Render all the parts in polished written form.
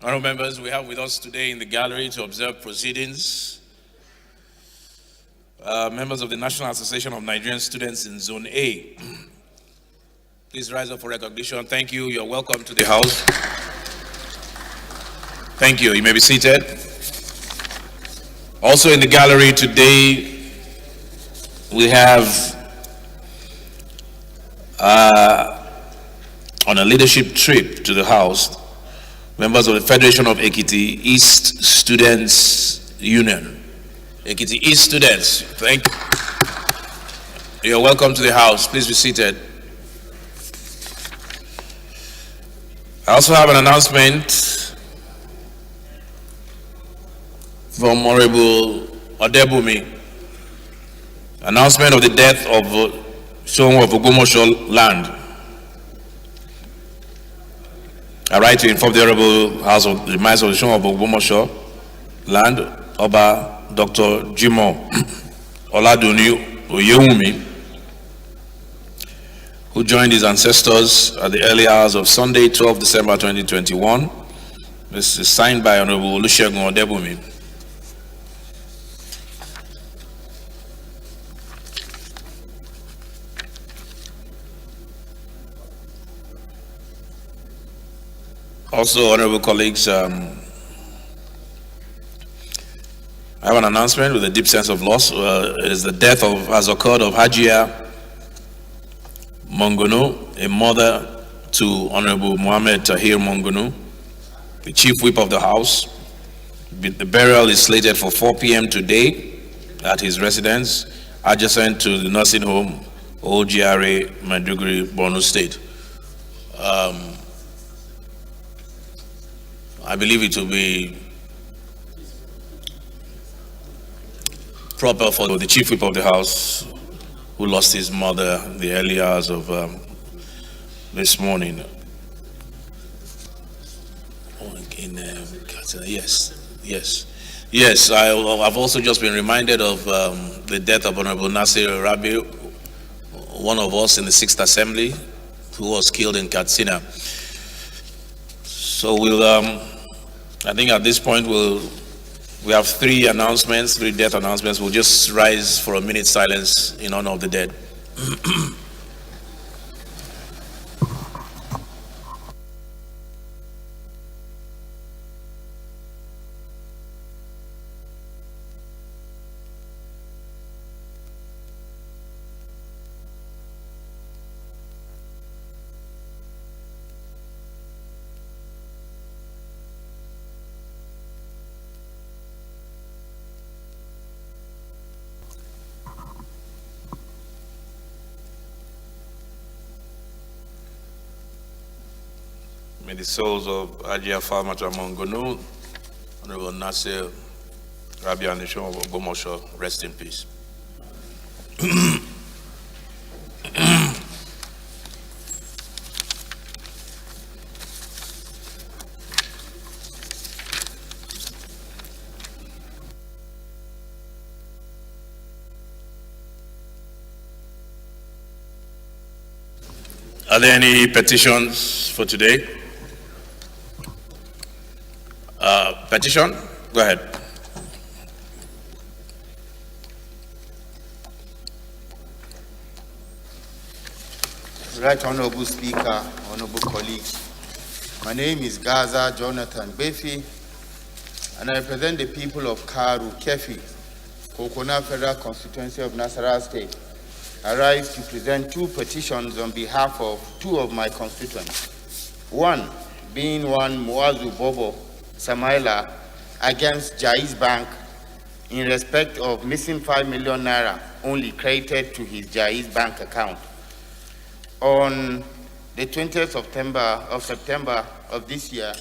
Honourable members, we have with us today in the gallery to observe proceedings members of the National Association of Nigerian Students in Zone A. Please rise up for recognition. Thank you. You're welcome to the House. Thank you. You may be seated. Also in the gallery today, we have on a leadership trip to the House, members of the Federation of Ekiti East Students Union. Ekiti East students, thank you. You're welcome to the House. Please be seated. I also have an announcement from Honorable Odebumi. Announcement of the death of Shon of Ogumosho land. I write to inform the Honorable House of the Demise of the Shon of Ogumosho land, Oba Dr. Jimo Oladuni Oyewumi, who joined his ancestors at the early hours of Sunday, 12 December 2021. This is signed by Honorable Olusegun Odebumi. Also, honorable colleagues, I have an announcement with a deep sense of loss. It is the death has occurred of Hajia Mongono, a mother to Honorable Mohammed Tahir Mongono, the Chief Whip of the House. The burial is slated for 4 p.m. today at his residence, adjacent to the nursing home, OGRA, Maiduguri, Borno State. I believe it will be proper for the Chief Whip of the House, who lost his mother in the early hours of this morning. Yes. I've also just been reminded of the death of Honorable Nasir Rabi, one of us in the 6th Assembly, who was killed in Katsina. So I think at this point we have 3 death announcements. We'll just rise for a minute silence in honor of the dead. May the souls of Ajia Falmata Mongono, Honorable Nasir Rabi and the Shon of Ogumosho rest in peace. Are there any petitions for today? Petition? Go ahead. Right Honorable Speaker, Honorable colleagues, my name is Gaza Jonathan Befi, and I represent the people of Karu Kefi, Kokona Federal Constituency of Nasarawa State. I rise to present 2 petitions on behalf of 2 of my constituents. One being one Muazu Bobo Samaila against Jaiz Bank in respect of missing 5 million naira only credited to his Jaiz Bank account. On the 20th of September of this year,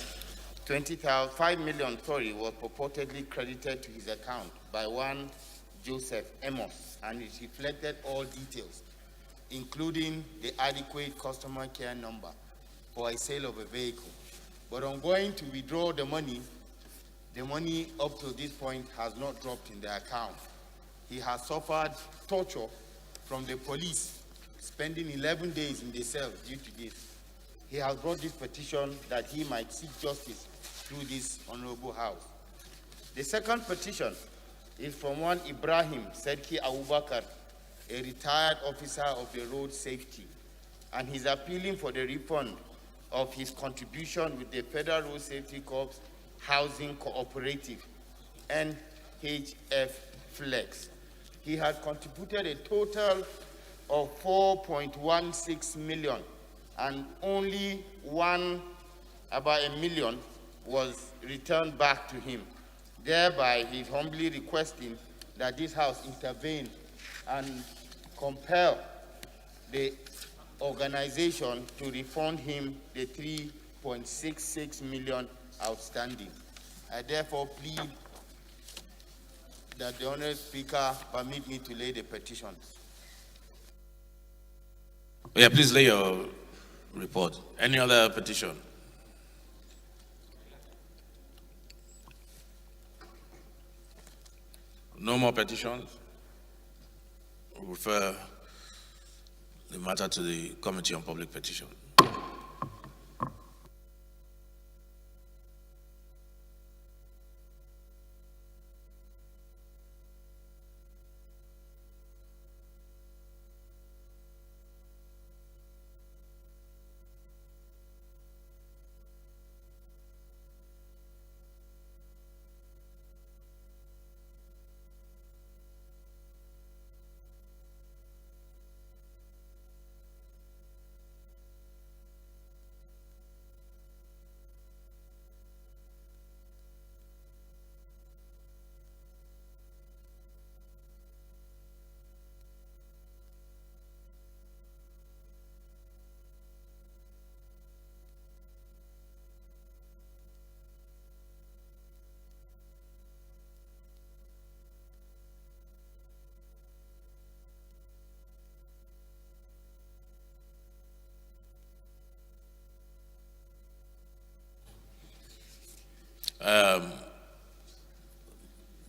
5 million was purportedly credited to his account by one Joseph Amos, and it reflected all details, including the adequate customer care number for a sale of a vehicle. But on going to withdraw the money up to this point has not dropped in the account. He has suffered torture from the police, spending 11 days in the cell due to this. He has brought this petition that he might seek justice through this honorable house. The second petition is from one Ibrahim Sedki Abubakar, a retired officer of the road safety, and he's appealing for the refund of his contribution with the Federal Road Safety Corps Housing Cooperative, NHF Flex. He had contributed a total of 4.16 million, and only about a million was returned back to him. Thereby, he's humbly requesting that this house intervene and compel the organization to refund him the 3.66 million outstanding. I therefore plead that the Honourable Speaker permit me to lay the petition. Yeah, please lay your report. Any other petition? No more petitions? We'll refer the matter to the Committee on Public Petition.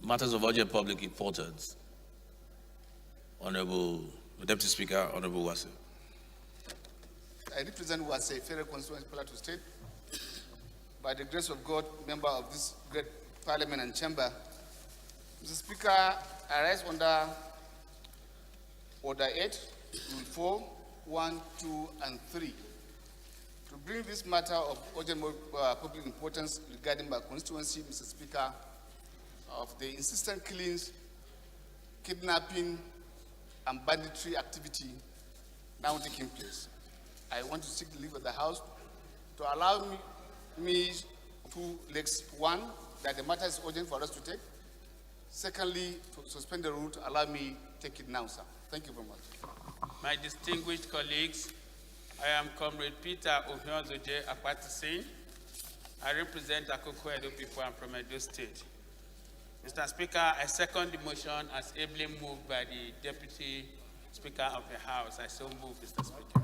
Matters of urgent public importance. Honorable Deputy Speaker, Honorable Wase. I represent Wase, Federal Constituency, Plateau State. By the grace of God, member of this great Parliament and Chamber, Mr. Speaker, I rise under Order 8, Rule 4, 1, 2, and 3 to bring this matter of urgent public importance regarding my constituency, Mr. Speaker, of the insistent killings, kidnapping, and banditry activity now taking place. I want to seek the leave of the House to allow me two legs. One, that the matter is urgent for us to take. Secondly, to suspend the rule to allow me to take it now, sir. Thank you very much. My distinguished colleagues, I am Comrade Peter Ohionzoje Akpati-Singh. I represent Akoko Edo people. I'm from Edo State. Mr. Speaker, I second the motion as ably moved by the Deputy Speaker of the House. I so move, Mr. Speaker.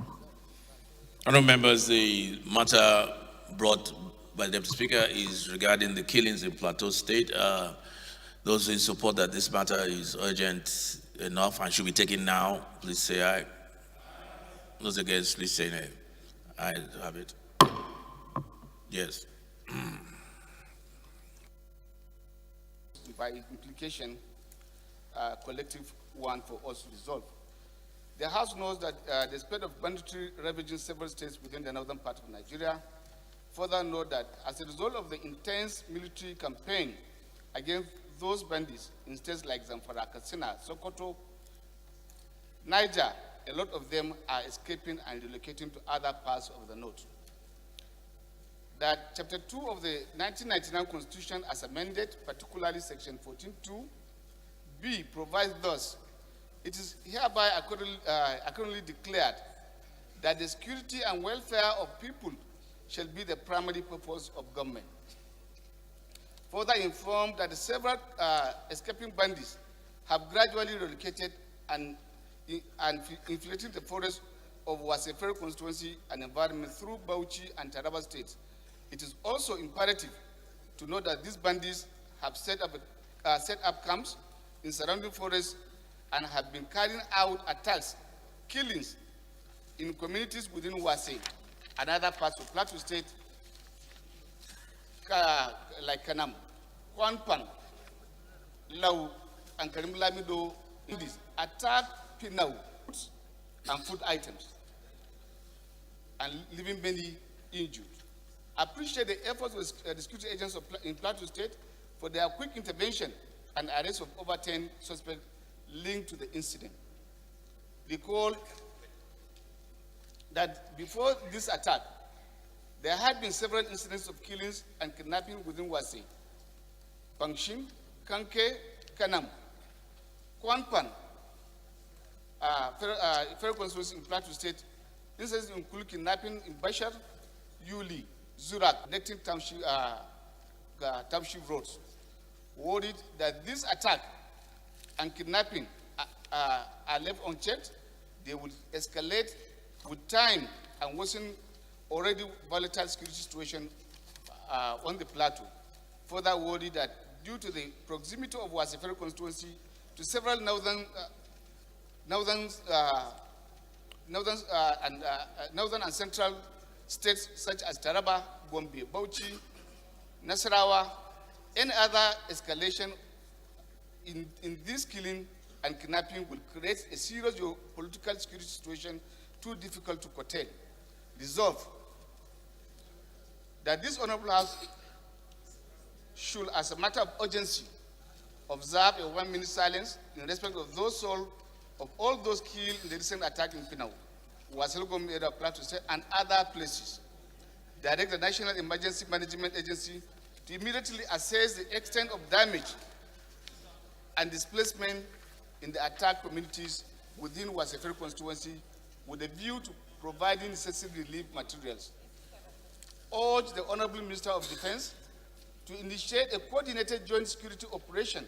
Honourable members, the matter brought by the Deputy Speaker is regarding the killings in Plateau State. Those in support that this matter is urgent enough and should be taken now, please say aye. Those against, please say nay. I have it. Yes. By implication, collective one for us to resolve. The House knows that the spread of banditry ravaging several states within the northern part of Nigeria. Further note that as a result of the intense military campaign against those bandits in states like Zamfara, Katsina, Sokoto, Niger, a lot of them are escaping and relocating to other parts of the north. That Chapter 2 of the 1999 Constitution as amended, particularly Section 14(2)(b) provides thus: it is hereby accordingly declared that the security and welfare of people shall be the primary purpose of government. Further informed that the several escaping bandits have gradually relocated and infiltrated the forest of Wase Federal Constituency and environment through Bauchi and Taraba states. It is also imperative to note that these bandits have set up camps in surrounding forests and have been carrying out attacks, killings in communities within Wase and other parts of Plateau State like Kanam, Kwanpan, Lau, and Karim Lamido Indies attacked Pinau and food items and leaving many injured. I appreciate the efforts of the security agents in Plateau State for their quick intervention and arrest of over 10 suspects linked to the incident. Recall that before this attack, there had been several incidents of killings and kidnapping within Wasi, Pangshim, Kanke, Kanam, Kwanpan, federal constituency in Plateau State. Incidents include kidnapping in Bashar, Yuli, Zurak, connecting township roads. Worried that this attack and kidnapping are left unchecked, they will escalate with time and worsen already volatile security situation on the plateau. Further worried that due to the proximity of Wasi federal constituency to several northern and central states such as Taraba, Gombe, Bauchi, Nasarawa, any other escalation in this killing and kidnapping will create a serious geopolitical security situation too difficult to curtail. Resolve that this Honorable House should, as a matter of urgency, observe a 1-minute silence in respect of those souls of all those killed in the recent attack in Pinau, Wasilgom area of Plateau State, and other places. Direct the National Emergency Management Agency to immediately assess the extent of damage and displacement in the attacked communities within Wasiferi constituency with a view to providing necessary relief materials. Urge the Honorable Minister of Defense to initiate a coordinated joint security operation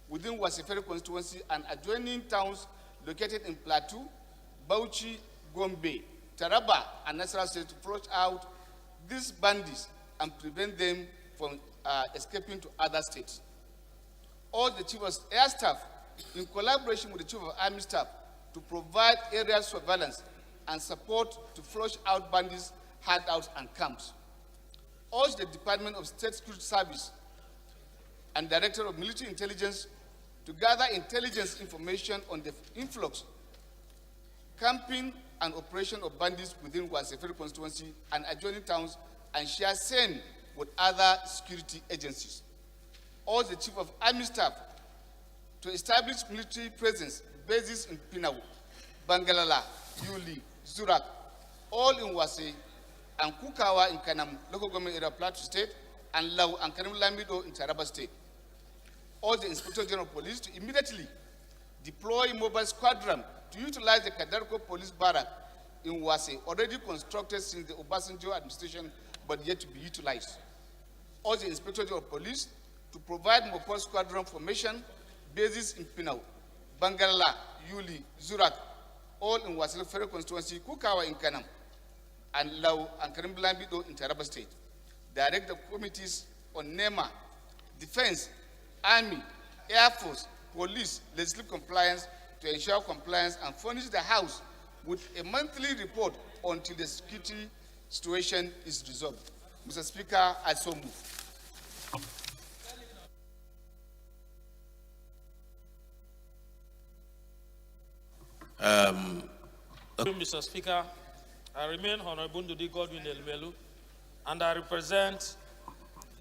within Wasiferi constituency and adjoining towns located in Plateau, Bauchi, Gombe, Taraba, and Nasarawa State to flush out these bandits and prevent them from escaping to other states. Urge the Chief of Air Staff, in collaboration with the Chief of Army Staff, to provide area surveillance and support to flush out bandits, hideouts, and camps. Urge the Department of State Security Service and Director of Military Intelligence to gather intelligence information on the influx, camping, and operation of bandits within Wasiferi constituency and adjoining towns, and share same with other security agencies. Urge the Chief of Army Staff to establish military presence bases in Pinau, Bangalala, Yuli, Zurak, all in Wasi, and Kukawa in Kanam, local government area of Plateau State, and Lau and Karim Lamido in Taraba State. Urge the Inspector General of Police to immediately deploy mobile squadron to utilize the Kadarko Police Barrack in Wasi, already constructed since the Obasanjo administration, but yet to be utilized. Urge the Inspector General of Police to provide mobile squadron formation bases in Pinau, Bangalala, Yuli, Zurak, all in Wasila Federal Constituency, Kukawa in Kanam, and Lau and Karim Lambido in Taraba State. Direct the committees on NEMA, Defense, Army, Air Force, Police, legislative compliance to ensure compliance and furnish the House with a monthly report until the security situation is resolved. Mr. Speaker, I so move. Mr. Speaker, I remain Honorable Ndudi Godwin Elmelu, and I represent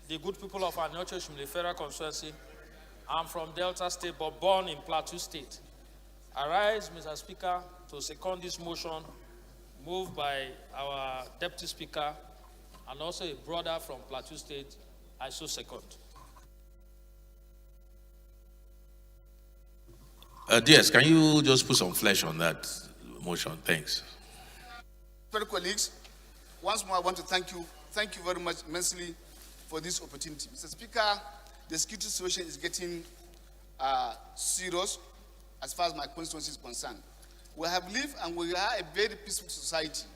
the good people of our Church Federal Constituency. I'm from Delta State, but born in Plateau State. I rise, Mr. Speaker, to second this motion moved by our Deputy Speaker and also a brother from Plateau State. I so second. DS, can you just put some flesh on that motion? Thanks. Fellow colleagues, once more I want to thank you very much immensely for this opportunity. Mr. Speaker, the security situation is getting serious as far as my constituency is concerned. We have lived and we are a very peaceful society.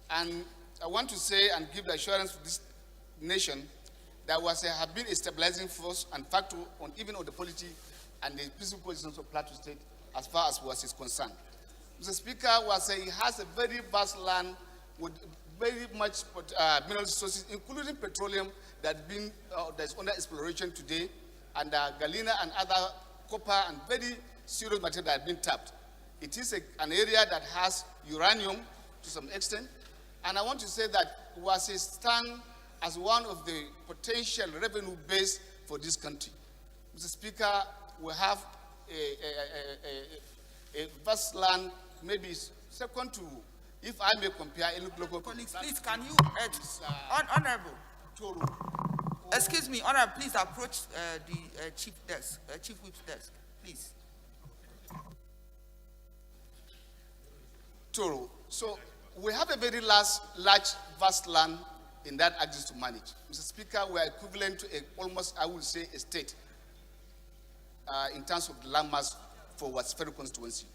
And I want to say and give the assurance to this nation that have been a stabilizing force and factor on even on the polity and the peaceful positions of Plateau State as far as WASE is concerned. Mr. Speaker, WASE has a very vast land with very much mineral resources, including petroleum that's under exploration today, and galena and other copper and very serious material that have been tapped. It is an area that has uranium to some extent, and I want to say that Wase stands as one of the potential revenue base for this country. Mr. Speaker, we have a vast land, maybe second to, if I may compare, local colleagues, please, can you, Honorable, excuse me, Honorable, please approach the Chief Whip's desk, please. Toro. So we have a very large, vast land in that axis to manage. Mr. Speaker, we are equivalent to almost, I would say, a state in terms of the land mass for what's federal constituency.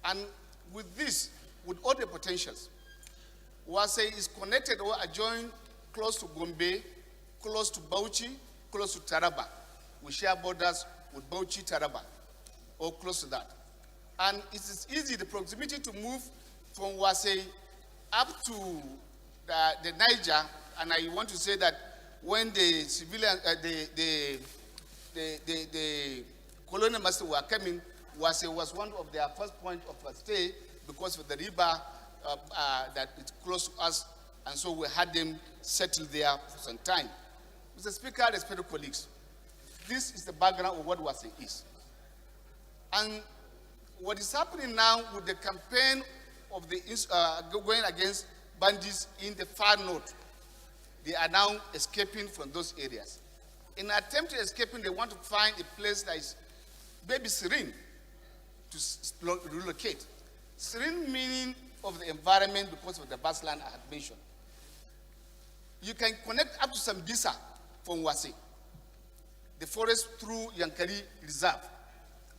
And with this, with all the potentials, Wase is connected or adjoined close to Gombe, close to Bauchi, close to Taraba. We share borders with Bauchi, Taraba, or close to that. And it is easy, the proximity to move from Wase up to the Niger, and I want to say that when the civilian, the colonial master were coming, Wase was one of their first point of stay because of the river that is close to us, and so we had them settle there for some time. Mr. Speaker, respected colleagues, this is the background of what Wase is. And what is happening now with the campaign of the going against bandits in the far north, they are now escaping from those areas. In an attempt to escaping, they want to find a place that is maybe serene to relocate. Serene meaning of the environment because of the vast land I had mentioned. You can connect up to Sambisa from Wase, the forest through Yankari Reserve.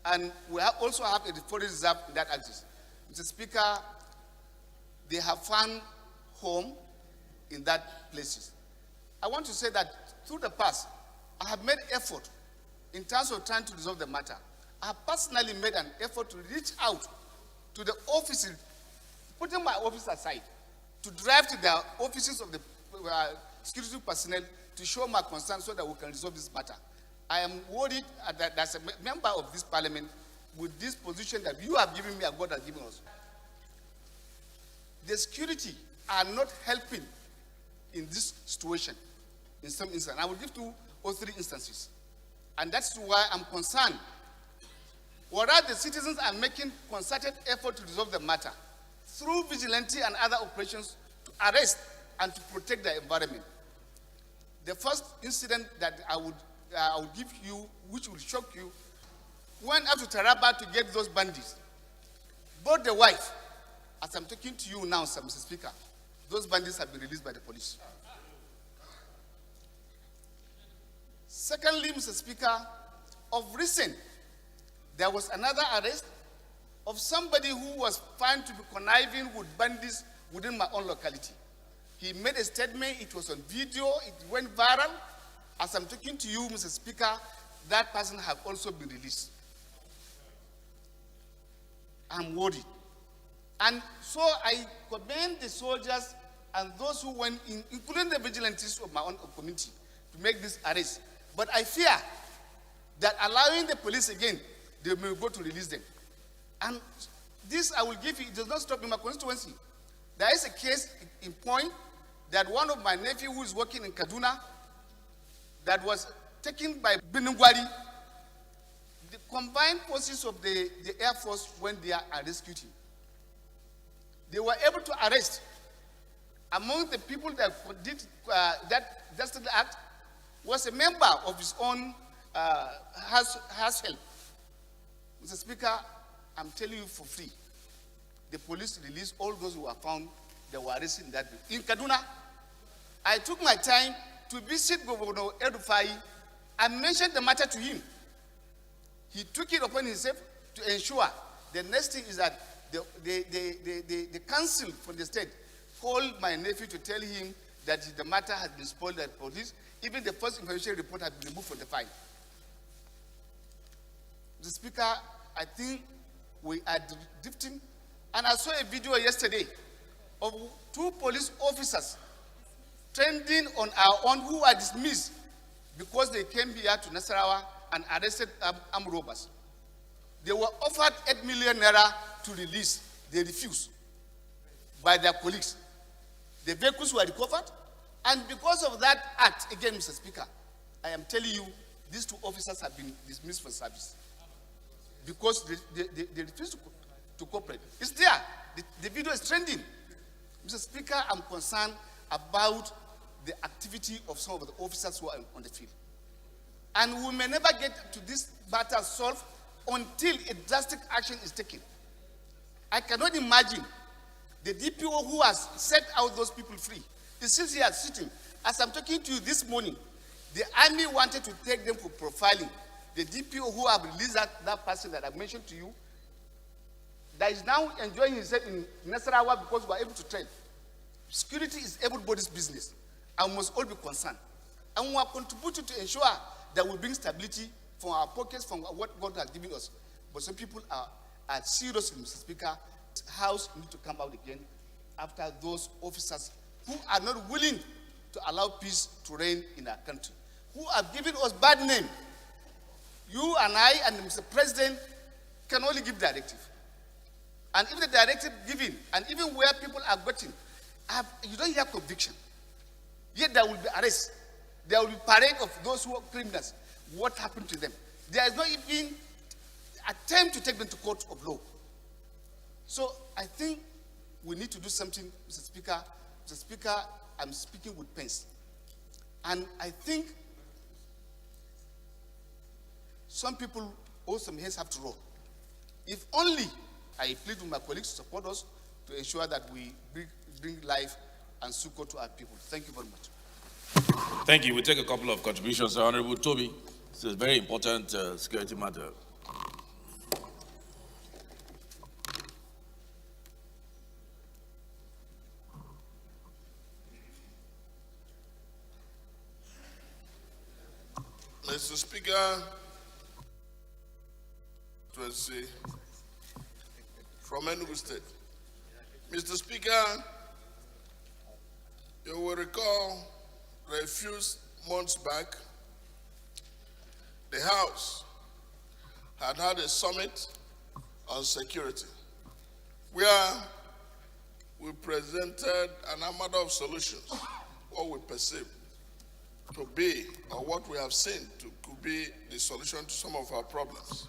And we also have a forest reserve in that axis. Mr. Speaker, they have found home in that places. I want to say that through the past, I have made effort in terms of trying to resolve the matter. I have personally made an effort to reach out to the offices, putting my office aside, to drive to the offices of the security personnel to show my concern so that we can resolve this matter. I am worried that as a member of this parliament, with this position that you have given me and God has given us, the security are not helping in this situation in some instances. I will give 2 or 3 instances. And that's why I'm concerned. Whereas the citizens are making concerted effort to resolve the matter through vigilante and other operations to arrest and to protect the environment. The first incident that I would give you, which will shock you, went up to Taraba to get those bandits. Both the wife, as I'm talking to you now, Mr. Speaker, those bandits have been released by the police. Secondly, Mr. Speaker, of recent, there was another arrest of somebody who was found to be conniving with bandits within my own locality. He made a statement, it was on video, it went viral. As I'm talking to you, Mr. Speaker, that person has also been released. I'm worried. And so I commend the soldiers and those who went in, including the vigilantes of my own community, to make this arrest. But I fear that allowing the police again, they may go to release them. And this I will give you, it does not stop in my constituency. There is a case in point that one of my nephew who is working in Kaduna, that was taken by Benungwari. The combined forces of the Air Force went there and rescued him. They were able to arrest. Among the people that did that dastardly act was a member of his own household. Mr. Speaker, I'm telling you for free. The police released all those who were found that were arrested in that bill. In Kaduna, I took my time to visit Governor Edufai and mentioned the matter to him. He took it upon himself to ensure the next thing is that the council from the state called my nephew to tell him that the matter has been spoiled by the police. Even the first information report had been removed from the file. Mr. Speaker, I think we are drifting. And I saw a video yesterday of 2 police officers trending on our own who were dismissed because they came here to Nasarawa and arrested armed robbers. They were offered 8 million naira to release. They refused by their colleagues. The vehicles were recovered, and because of that act, again, Mr. Speaker, I am telling you, these 2 officers have been dismissed from service because they refused to cooperate. It's there. The video is trending. Mr. Speaker, I'm concerned about the activity of some of the officers who are on the field. And we may never get to this matter solved until a drastic action is taken. I cannot imagine the DPO who has set out those people free is still here sitting. As I'm talking to you this morning, the army wanted to take them for profiling. The DPO who have released that person that I mentioned to you, that is now enjoying himself in Nasarawa because we are able to trade. Security is everybody's business, and we must all be concerned. And we are contributing to ensure that we bring stability from our pockets, from what God has given us. But some people are serious, Mr. Speaker. The House need to come out again after those officers who are not willing to allow peace to reign in our country, who have given us bad name. You and I and Mr. President can only give directive. And if the directive given, and even where people are getting, you don't hear conviction. Yet there will be arrest. There will be parade of those who are criminals. What happened to them? There is not even attempt to take them to court of law. So I think we need to do something, Mr. Speaker. Mr. Speaker, I'm speaking with pains. And I think some people owe some hands have to roll. If only I plead with my colleagues to support us to ensure that we bring life and succor to our people. Thank you very much. Thank you. We'll take a couple of contributions. Honorable Toby, this is a very important security matter. Mr. Speaker, from Enugu State. Mr. Speaker, you will recall that a few months back, the House had a summit on security where we presented an armada of solutions, what we perceive to be, or what we have seen could be the solution to some of our problems.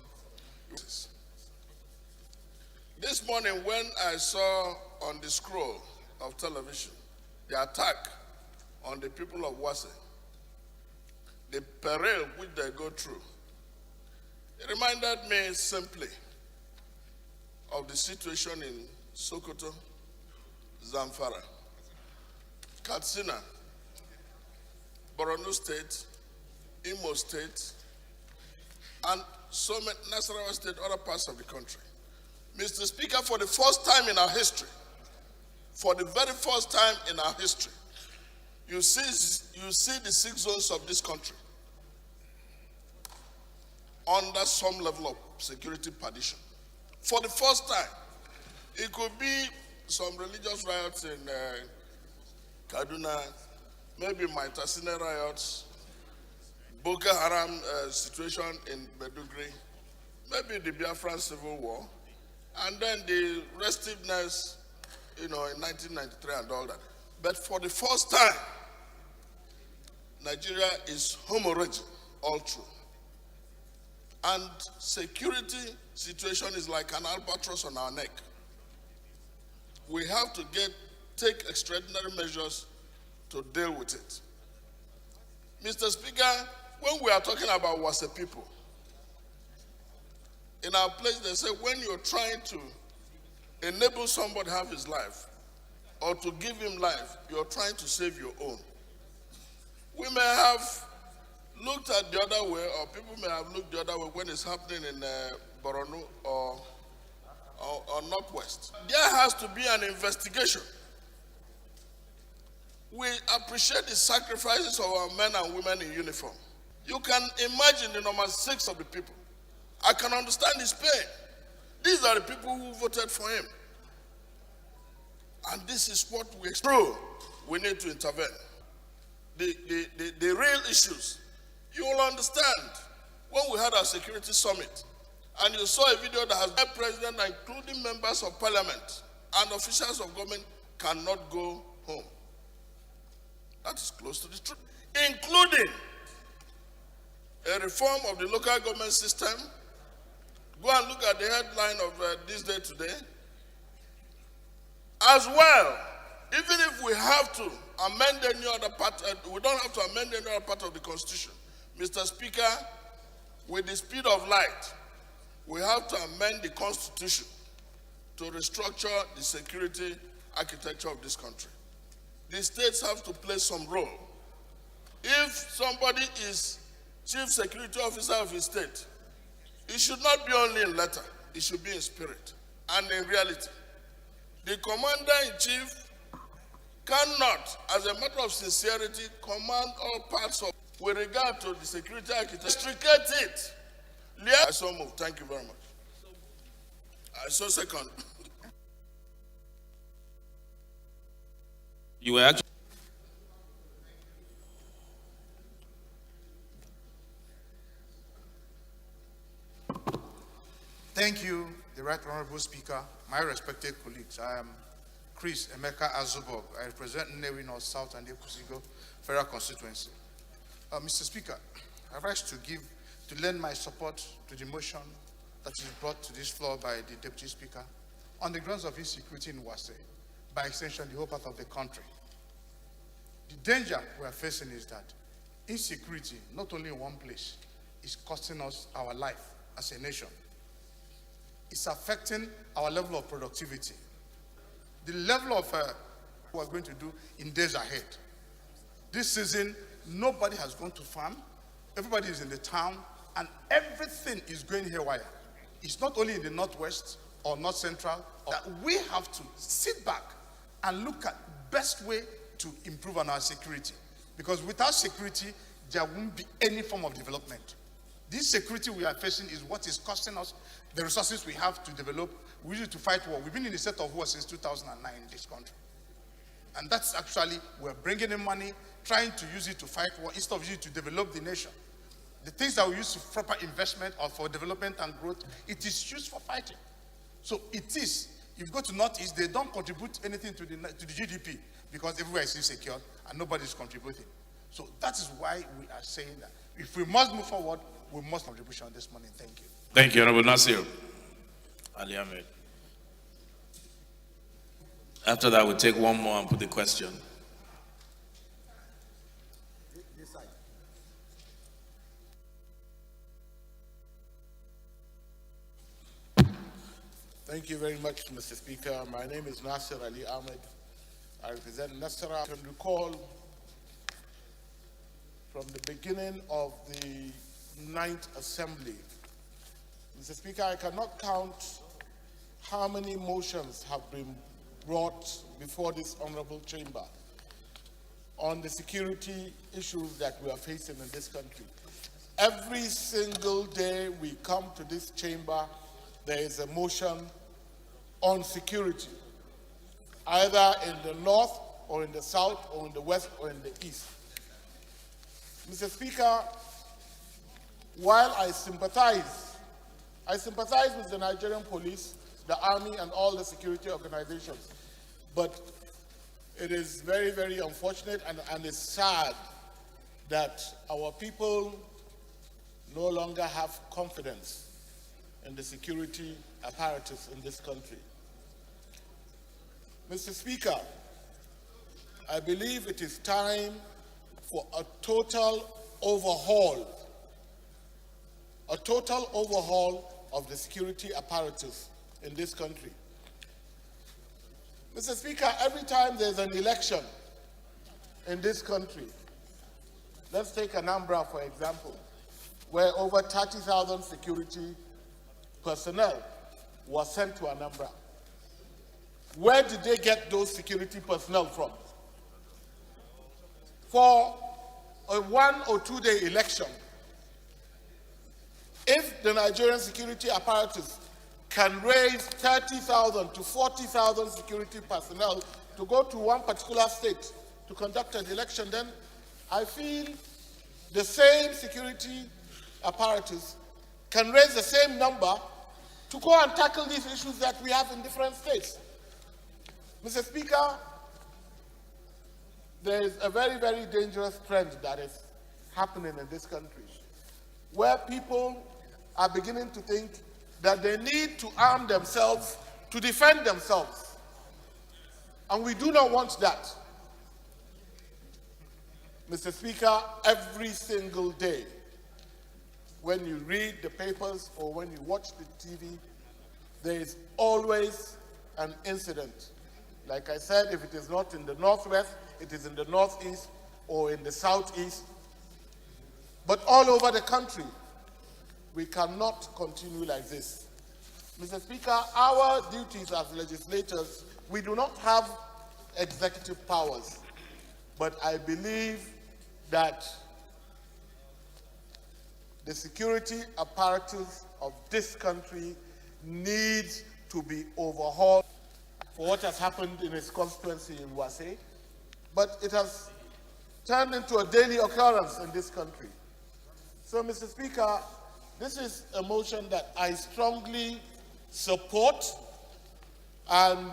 This morning, when I saw on the scroll of television the attack on the people of Wase, the peril which they go through, it reminded me simply of the situation in Sokoto, Zamfara, Katsina, Borno State, Imo State, and so many Nasarawa State, other parts of the country. Mr. Speaker, for the first time in our history, for the very first time in our history, you see the 6 zones of this country under some level of security partition. For the first time, it could be some religious riots in Kaduna, maybe Maitasine riots, Boko Haram situation in Maiduguri, maybe the Biafran Civil War, and then the restiveness, in 1993 and all that. But for the first time, Nigeria is hemorrhaging all through. And security situation is like an albatross on our neck. We have to take extraordinary measures to deal with it. Mr. Speaker, when we are talking about Wase people, in our place they say when you're trying to enable somebody to have his life or to give him life, you're trying to save your own. We may have looked at the other way, or people may have looked the other way when it's happening in Borno or Northwest. There has to be an investigation. We appreciate the sacrifices of our men and women in uniform. You can imagine the number 6 of the people. I can understand his pain. These are the people who voted for him. And this is what we explore. We need to intervene. The real issues. You will understand when we had our security summit and you saw a video that has the president, including members of parliament and officials of government, cannot go home. That is close to the truth. Including a reform of the local government system. Go and look at the headline of this day today. As well, even if we have to amend any other part, we don't have to amend any other part of the Constitution. Mr. Speaker, with the speed of light, we have to amend the Constitution to restructure the security architecture of this country. The states have to play some role. If somebody is chief security officer of his state, it should not be only in letter, it should be in spirit and in reality. The commander-in-chief cannot, as a matter of sincerity, command all parts of, with regard to the security architecture, restricate it. I so move. Thank you very much. I so second. You were actually. Thank you, the Right Honorable Speaker, my respected colleagues. I am Chris Emeka Azubog. I represent Nnewi North South and Ekusigo Federal Constituency. Mr. Speaker, I rise to lend my support to the motion that is brought to this floor by the Deputy Speaker on the grounds of insecurity in Wase, by extension the whole part of the country. The danger we are facing is that insecurity, not only in one place, is costing us our life as a nation. It's affecting our level of productivity. The level of what we're going to do in days ahead. This season, nobody has gone to farm. Everybody is in the town, and everything is going haywire. It's not only in the Northwest or North Central. That we have to sit back and look at best way to improve on our security. Because without security, there won't be any form of development. This security we are facing is what is costing us the resources we have to develop. We use it to fight war. We've been in a state of war since 2009 in this country. And that's actually, we're bringing in money, trying to use it to fight war instead of using it to develop the nation. The things that we use for proper investment or for development and growth, it is used for fighting. So it is. If you go to Northeast, they don't contribute anything to the GDP because everywhere is insecure and nobody is contributing. So that is why we are saying that if we must move forward, we must contribution this morning. Thank you. Thank you, Honorable Nasir. Ali Ahmed. After that, we'll take one more and put the question. Thank you very much, Mr. Speaker. My name is Nasir Ali Ahmed. I represent Nasara. I can recall from the beginning of the 9th Assembly. Mr. Speaker, I cannot count how many motions have been brought before this honorable chamber on the security issues that we are facing in this country. Every single day we come to this chamber, there is a motion on security, either in the north or in the south or in the west or in the east. Mr. Speaker, while I sympathize with the Nigerian police, the army, and all the security organizations, but it is very, very unfortunate and it's sad that our people no longer have confidence in the security apparatus in this country. Mr. Speaker, I believe it is time for a total overhaul of the security apparatus in this country. Mr. Speaker, every time there's an election in this country, let's take Anambra for example, where over 30,000 security personnel were sent to Anambra. Where did they get those security personnel from? For a 1 or 2 day election, if the Nigerian security apparatus can raise 30,000 to 40,000 security personnel to go to one particular state to conduct an election, then I feel the same security apparatus can raise the same number to go and tackle these issues that we have in different states. Mr. Speaker, there is a very, very dangerous trend that is happening in this country, where people are beginning to think that they need to arm themselves to defend themselves. And we do not want that. Mr. Speaker, every single day, when you read the papers or when you watch the TV, there is always an incident. Like I said, if it is not in the northwest, it is in the northeast or in the southeast. But all over the country, we cannot continue like this. Mr. Speaker, our duties as legislators, we do not have executive powers, but I believe that the security apparatus of this country needs to be overhauled for what has happened in its constituency in Wase, but it has turned into a daily occurrence in this country. So, Mr. Speaker, this is a motion that I strongly support, and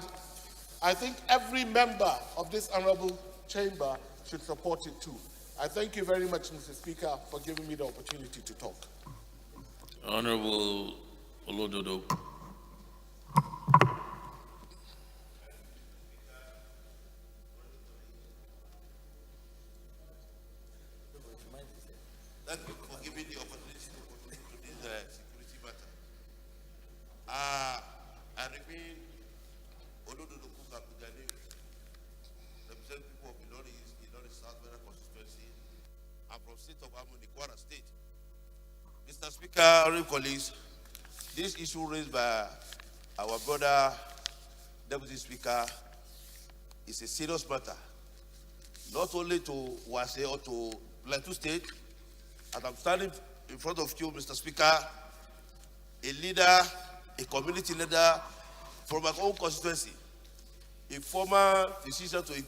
I think every member of this honorable chamber should support it too. I thank you very much, Mr. Speaker, for giving me the opportunity to talk. Honorable Olododo. Thank you for giving the opportunity to this security matter. I remain Olododo Kukapugani, represent people of Ilori East, Ilori South Federal Constituency. I'm from state of Harmony, Kwara State. Mr. Speaker, honorable colleagues, this issue raised by our brother, Deputy Speaker, is a serious matter, not only to Wase or to Plateau State. As I'm standing in front of you, Mr. Speaker, a leader, a community leader from my own constituency, a former physician to a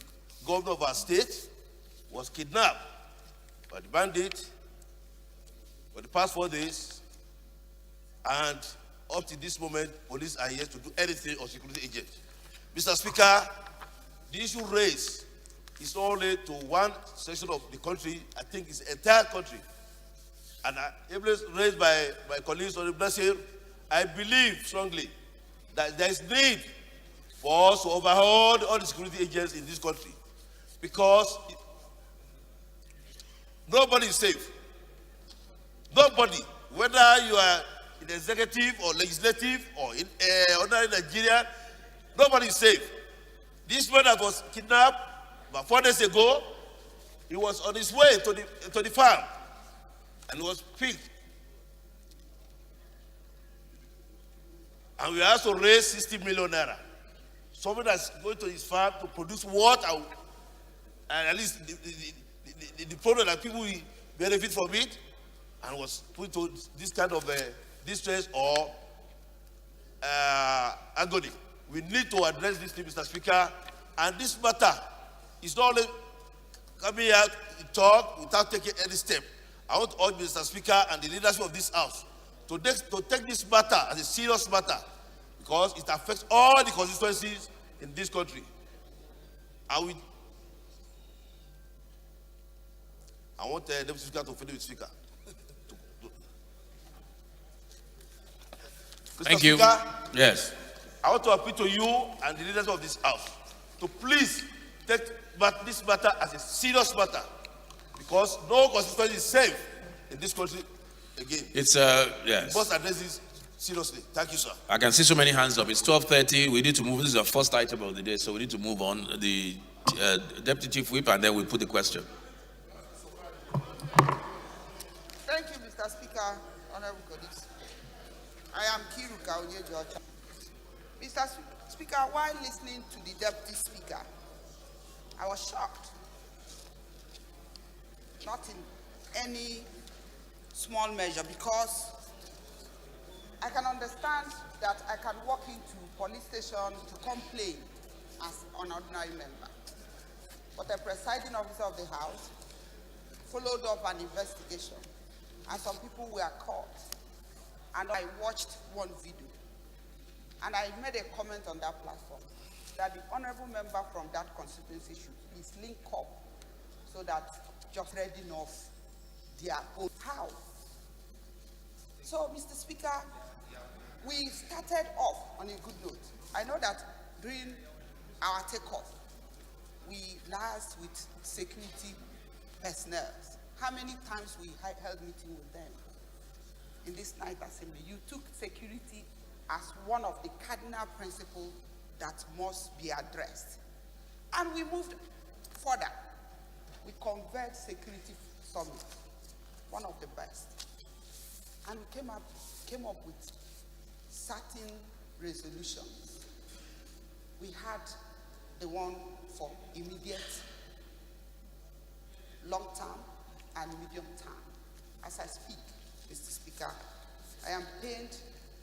governor of our state, was kidnapped by the bandit for the past 4 days, and up to this moment, police are yet to do anything on security agents. Mr. Speaker, the issue raised is not only to one section of the country, I think it's the entire country. And evidence raised by my colleagues on the blessing, I believe strongly that there is need for us to overhaul all the security agents in this country, because nobody is safe. Nobody, whether you are in the executive or legislative or in ordinary Nigeria, nobody is safe. This man that was kidnapped about 4 days ago, he was on his way to the farm and was picked. And we also raised 60 million naira. Someone that's going to his farm to produce water, and at least the product that people will benefit from it, and was put to this kind of distress or agony. We need to address this thing, Mr. Speaker, and this matter is not only coming out to talk without taking any step. I want to urge Mr. Speaker and the leadership of this House to take this matter as a serious matter, because it affects all the constituencies in this country. I want the Deputy Speaker to finish with Speaker. Thank you. Speaker, yes. I want to appeal to you and the leaders of this House to please take this matter as a serious matter, because no constituency is safe in this country again. It's yes. We must address this seriously. Thank you, sir. I can see so many hands up. It's 12:30. We need to move. This is the first item of the day, so we need to move on. The Deputy Chief Whip, and then we put the question. Thank you, Mr. Speaker, honorable colleagues. I am Kiruka Onyejocha. Mr. Speaker, while listening to the Deputy Speaker, I was shocked. Not in any small measure, because I can understand that I can walk into police station to complain as an ordinary member. But the presiding officer of the House followed up an investigation, and some people were caught. And I watched one video, and I made a comment on that platform that the honorable member from that constituency should please link up so that just reading off their own. How? So, Mr. Speaker, we started off on a good note. I know that during our takeoff, we liaised with security personnel. How many times we held meeting with them in this night assembly? You took security as one of the cardinal principles that must be addressed. And we moved further. We convened security summit, one of the best. And we came up with certain resolutions. We had the one for immediate, long term, and medium term. As I speak, Mr. Speaker, I am pained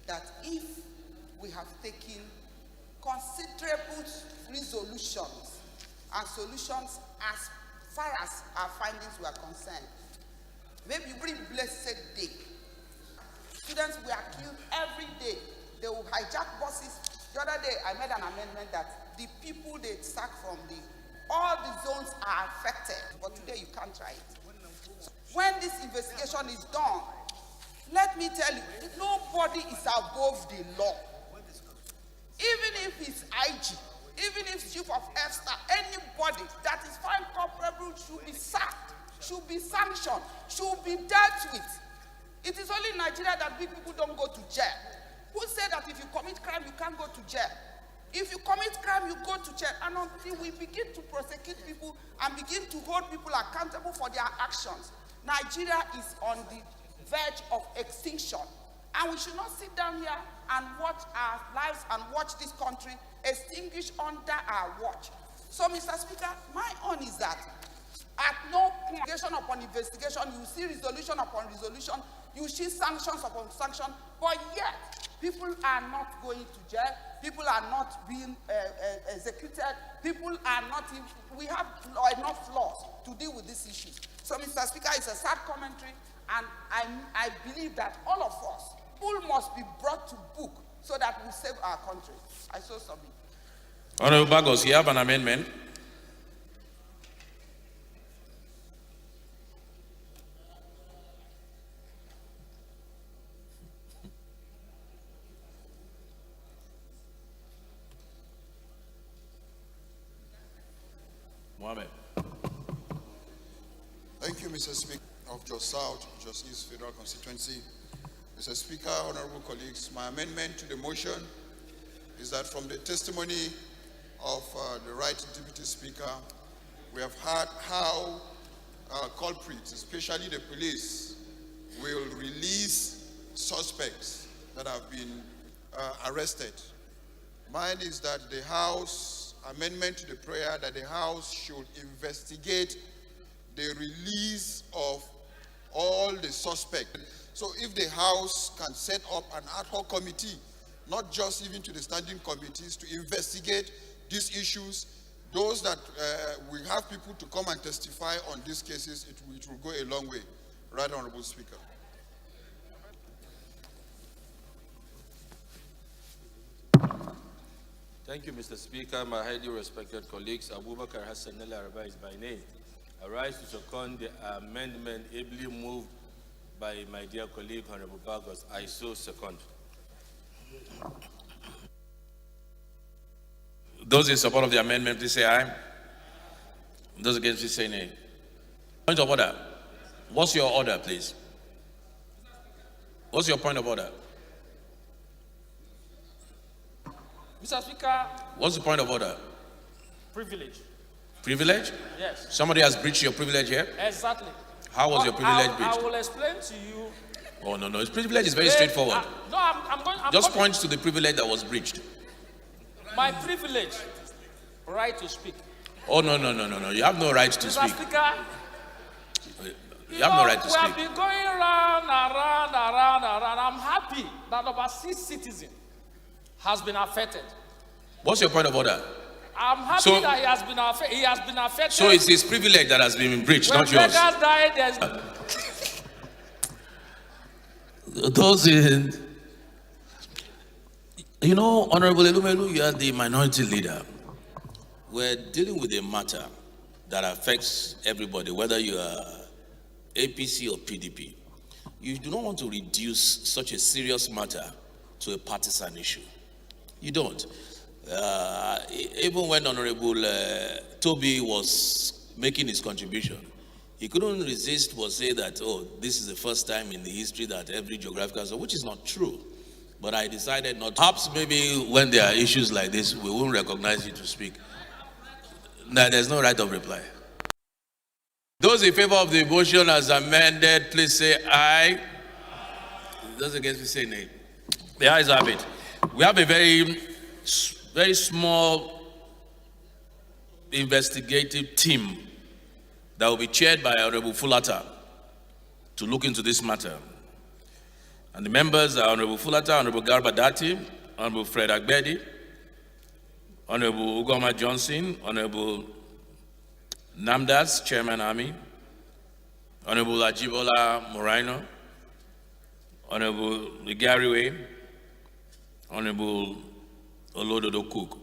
that if we have taken considerable resolutions and solutions as far as our findings were concerned, maybe every blessed day, students were killed every day. They will hijack buses. The other day, I made an amendment that the people they sack from all the zones are affected. But today, you can't try it. When this investigation is done, let me tell you, nobody is above the law. Even if it's IG, even if Chief of F-Staff, anybody that is found culpable should be sacked, should be sanctioned, should be dealt with. It is only in Nigeria that big people don't go to jail. Who said that if you commit crime, you can't go to jail? If you commit crime, you go to jail. And until we begin to prosecute people and begin to hold people accountable for their actions, Nigeria is on the verge of extinction. And we should not sit down here and watch our lives and watch this country extinguish under our watch. So, Mr. Speaker, my own is that at no point, investigation upon investigation, you see resolution upon resolution, you see sanctions upon sanction, but yet people are not going to jail, people are not being executed, people are not, we have enough laws to deal with these issues. So, Mr. Speaker, it's a sad commentary, and I believe that all of us, people must be brought to book so that we save our country. I so submit. Honorable Bagos, you have an amendment. Mohammed. Thank you, Mr. Speaker of Jos South, Jos East Federal Constituency. Mr. Speaker, honorable colleagues, my amendment to the motion is that from the testimony of the right Deputy Speaker, we have heard how culprits, especially the police, will release suspects that have been arrested. Mine is that the House, amendment to the prayer, that the House should investigate the release of all the suspects. So if the House can set up an ad hoc committee, not just even to the standing committees, to investigate these issues, those that we have people to come and testify on these cases, it will go a long way. Right, Honorable Speaker. Thank you, Mr. Speaker. My highly respected colleagues, Abubakar Hassan Araba is by name. I rise to second the amendment ably moved by my dear colleague, Honorable Bagos. I so second. Those in support of the amendment, please say aye. Those against, please say nay. Point of order. What's your order, please? What's your point of order? Mr. Speaker. What's the point of order? Privilege. Privilege? Yes. Somebody has breached your privilege here? Exactly. How was your privilege breached? I will explain to you. Oh, no. His privilege is very straightforward. No, I'm going. Just point to the privilege that was breached. My privilege, right to speak. Oh, no. You have no right to Mr. speak. Speaker, You have no right to we speak. have been going around. I'm happy that overseas citizen has been affected. What's your point of order? I'm happy So- that he has been affected. So it's his privilege that has been breached, when not yours. beggars die, there's Those in, you know, Honorable Elumelu, you are the minority leader. We're dealing with a matter that affects everybody, whether you are APC or PDP. You do not want to reduce such a serious matter to a partisan issue. You don't. Even when Honorable Toby was making his contribution, he couldn't resist but say that, oh, this is the first time in the history that every geographical zone, which is not true. But I decided not. Perhaps maybe when there are issues like this, we won't recognize you to speak. No, there's no right of reply. Those in favor of the motion as amended, please say aye. Those against, please say nay. The ayes have it. We have a very small investigative team that will be chaired by Honorable Fulata to look into this matter. And the members are Honorable Fulata, Honorable Garba Dati, Honorable Fred Agbedi, Honorable Ugoma Johnson, Honorable Namdas, Chairman Army, Honorable Ajibola Moreno, Honorable Ligariwe, Honorable Olododo Cook.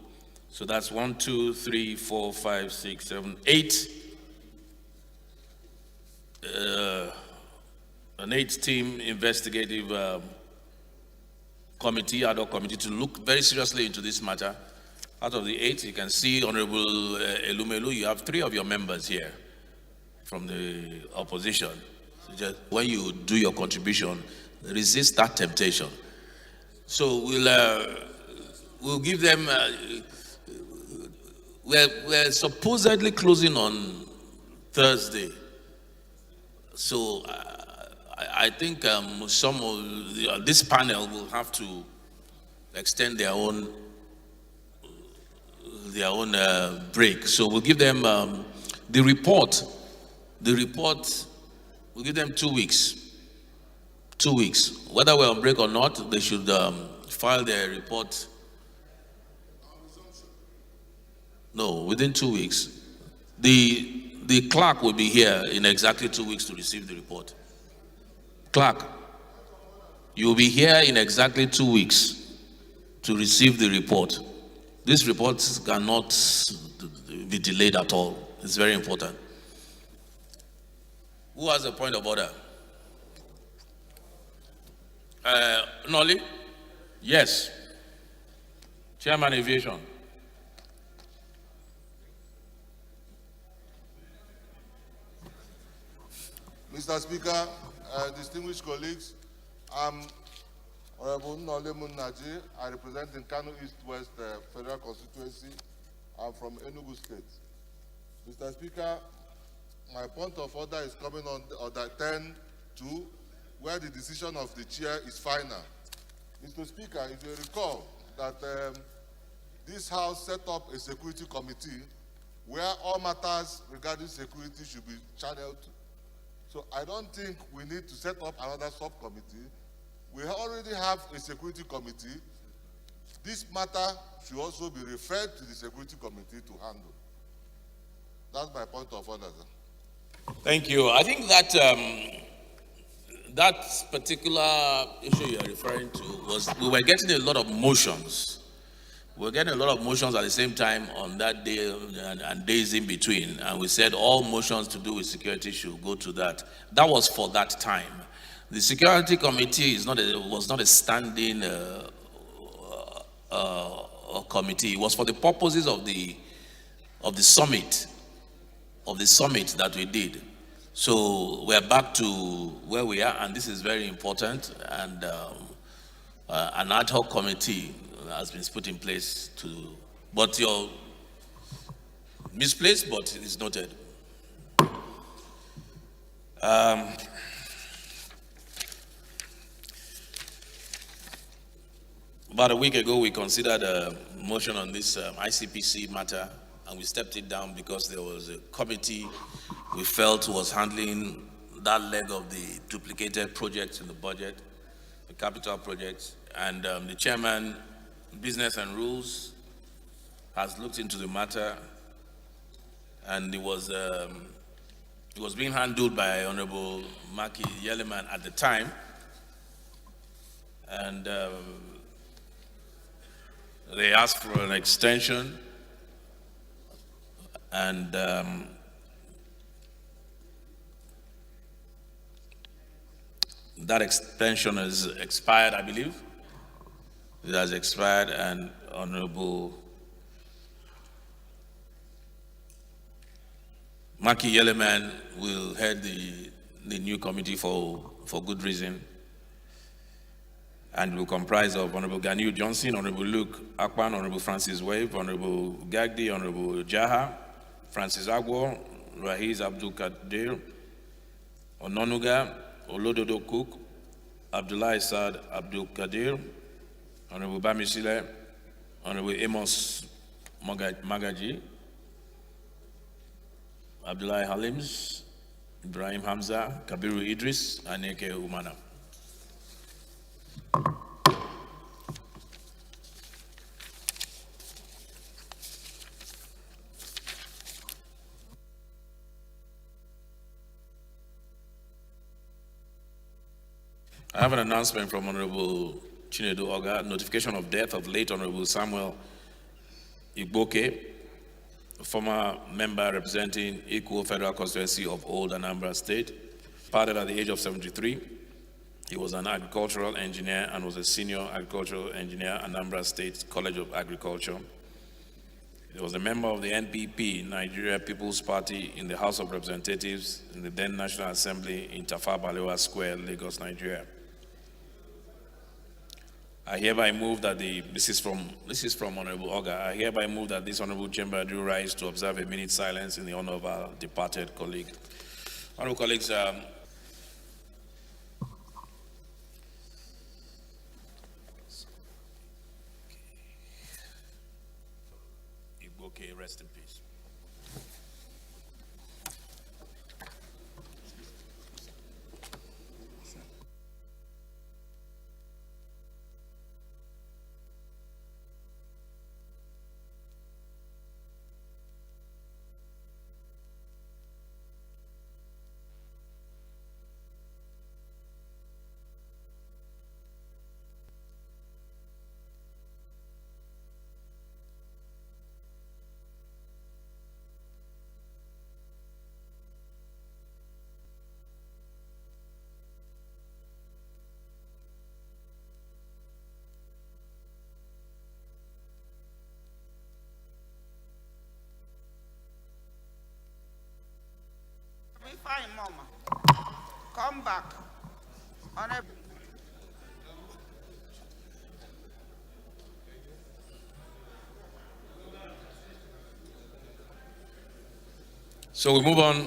So that's 1, 2, 3, 4, 5, 6, 7, 8. An 8-team investigative committee, ad hoc committee, to look very seriously into this matter. Out of the 8, you can see Honorable Elumelu, you have 3 of your members here from the opposition. So just when you do your contribution, resist that temptation. So we'll give them. We're supposedly closing on Thursday, so I think some of this panel will have to extend their own break. So we'll give them the report. The report, we'll give them 2 weeks. 2 weeks. Whether we're on break or not, they should file their report. No, within 2 weeks. The clerk will be here in exactly 2 weeks to receive the report. Clerk, you will be here in exactly 2 weeks to receive the report. This report cannot be delayed at all. It's very important. Who has a point of order? Nolly? Yes. Chairman Aviation. Mr. Speaker, distinguished colleagues, I'm Honorable Nole Munnaji. I represent the Kano East-West Federal Constituency. I'm from Enugu State. Mr. Speaker, my point of order is coming on order 10-2, where the decision of the chair is final. Mr. Speaker, if you recall that this House set up a security committee where all matters regarding security should be channeled to. So I don't think we need to set up another subcommittee. We already have a security committee. This matter should also be referred to the security committee to handle. That's my point of order, sir. Thank you. I think that that particular issue you are referring to was, we were getting a lot of motions. We were getting a lot of motions at the same time on that day and days in between. And we said all motions to do with security should go to that. That was for that time. The security committee was not a standing committee. It was for the purposes of the summit that we did. So we're back to where we are, and this is very important. And an ad hoc committee has been put in place to, but you're misplaced, but it is noted. About a week ago, we considered a motion on this ICPC matter, and we stepped it down because there was a committee we felt was handling that leg of the duplicated projects in the budget, the capital projects, And the chairman, Business and Rules, has looked into the matter, and it was being handled by Honorable Maki Yeleman at the time, and they asked for an extension, and that extension has expired, I believe. It has expired, and Honorable Maki Yeleman will head the new committee for good reason, and will comprise of Honorable Ganiu Johnson, Honorable Luke Akpan, Honorable Francis Wave, Honorable Gagdi, Honorable Jaha, Francis Agwo, Rahiz Abdul Kadir, Ononuga, Olododo Cook, Abdullah Isad Abdul Kadir, Honorable Bamisile, Honorable Amos Magaji, Abdullah Halims, Ibrahim Hamza, Kabiru Idris, and Eke Umana. I have an announcement from Honorable Chinedu Oga, notification of death of late Honorable Samuel Igboke, a former member representing Equal Federal Constituency of Old Anambra State, parted at the age of 73. He was an agricultural engineer and was a senior agricultural engineer at Anambra State College of Agriculture. He was a member of the NPP, Nigeria People's Party, in the House of Representatives in the then National Assembly in Tafa Balewa Square, Lagos, Nigeria. I hereby move that this is from Honorable Oga. I hereby move that this Honorable Chamber do rise to observe a minute silence in the honor of our departed colleague. Honorable colleagues, Igboke, rest in peace. Be fine, Mama. Come back. Honorable. So we move on.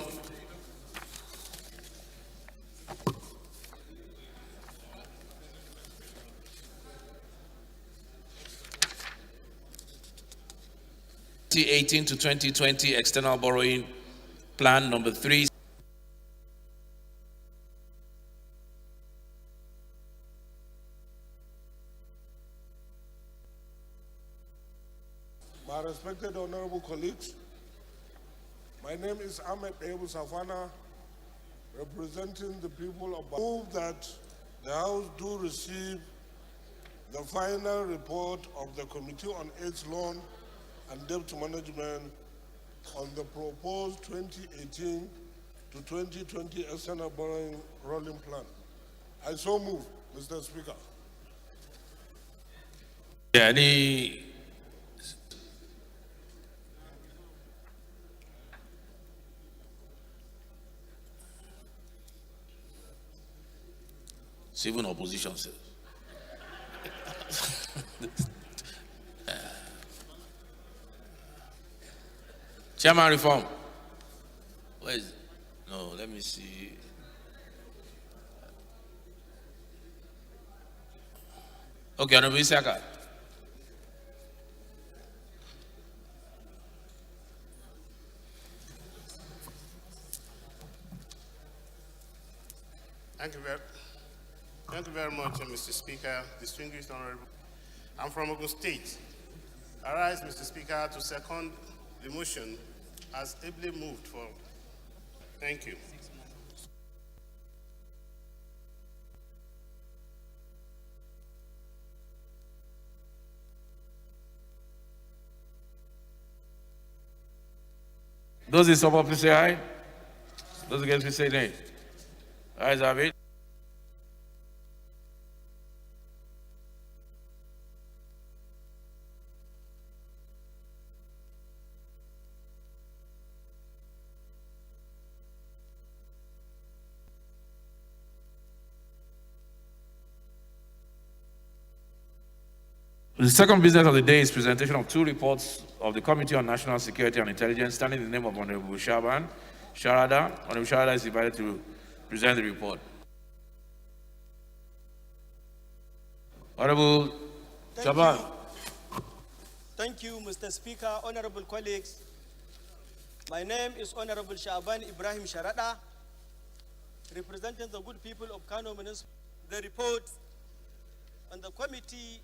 (2018 to 2020) external borrowing plan number 3. My respected honorable colleagues, my name is Ahmed Ebu Safana, representing the people of move that the House do receive the final report of the Committee on AIDS Loan and Debt Management on the proposed 2018 to 2020 external borrowing rolling plan. I so move, Mr. Speaker. Any civil opposition, sir. Chairman reform. Where is it? No, let me see. Okay, Honorable Isaka. Thank you very much. Thank you very much, Mr. Speaker, distinguished honorable. I'm from Ogun State. I rise, Mr. Speaker, to second the motion as ably moved for. Thank you. Those in support, please say aye. Those against, please say nay. Ayes have it. The second business of the day is presentation of two reports of the Committee on National Security and Intelligence, standing in the name of Honorable Shaban Sharada. Honorable Sharada is invited to present the report. Honorable Shaban. Thank you, Mr. Speaker, honorable colleagues. My name is Honorable Shaban Ibrahim Sharada, representing the good people of Kano Municipal. The report on the Committee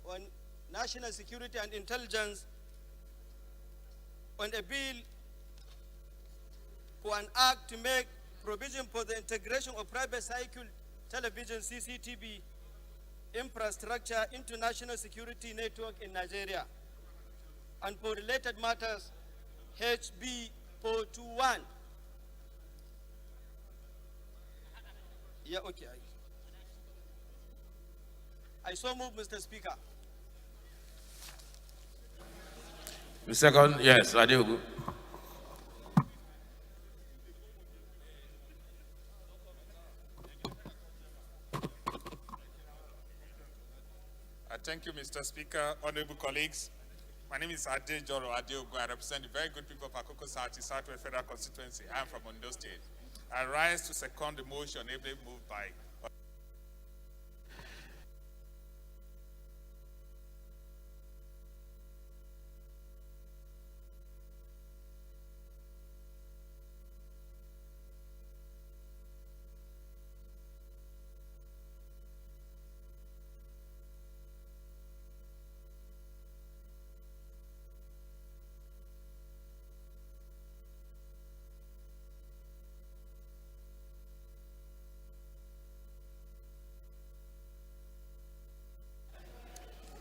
on National Security and Intelligence on a bill for an act to make provision for the integration of private cycle television CCTV infrastructure into national security network in Nigeria, and for related matters, HB 421. Yeah, okay. I so move, Mr. Speaker. The second, yes, Adeogu. Thank you, Mr. Speaker, honorable colleagues. My name is Ade Joro Adeogu. I represent the very good people of Akoko South, Southwest Federal Constituency. I am from Ondo State. I rise to second the motion ably moved by.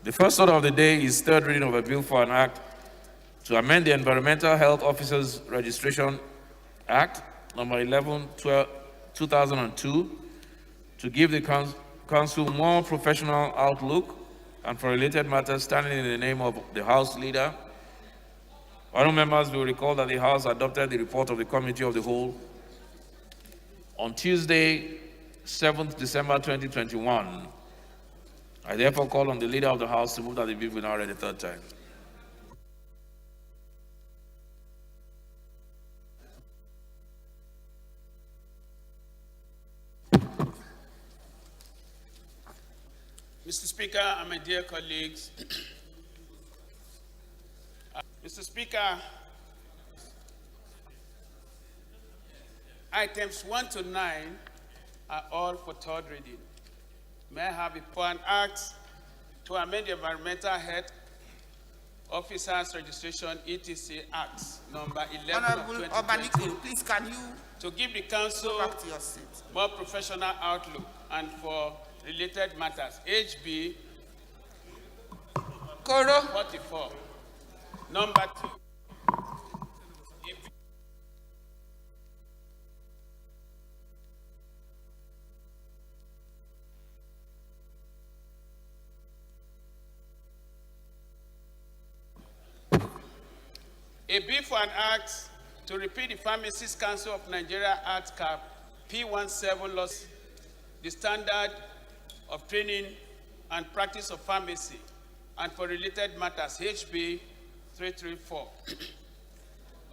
The first order of the day is third reading of a bill for an act to amend the Environmental Health Officers Registration Act, number 11/2002, to give the council more professional outlook and for related matters standing in the name of the House Leader. Honourable members will recall that the House adopted the report of the Committee of the Whole on Tuesday, 7th December 2021. I therefore call on the Leader of the House to move that the bill be now read a third time. Mr. Speaker and my dear colleagues, Mr. Speaker, items 1 to 9 are all for third reading. May I have an act to amend the Environmental Health Officers Registration ETC Act number 11 Honorable of 2020 Obanikuru, please can you to give the council go back to your seat? more professional outlook and for related matters. HB Koro 44. Number 2. A bill for an act to repeal the Pharmacists Council of Nigeria Act Cap P17 laws, the standard of training and practice of pharmacy, and for related matters, HB 334.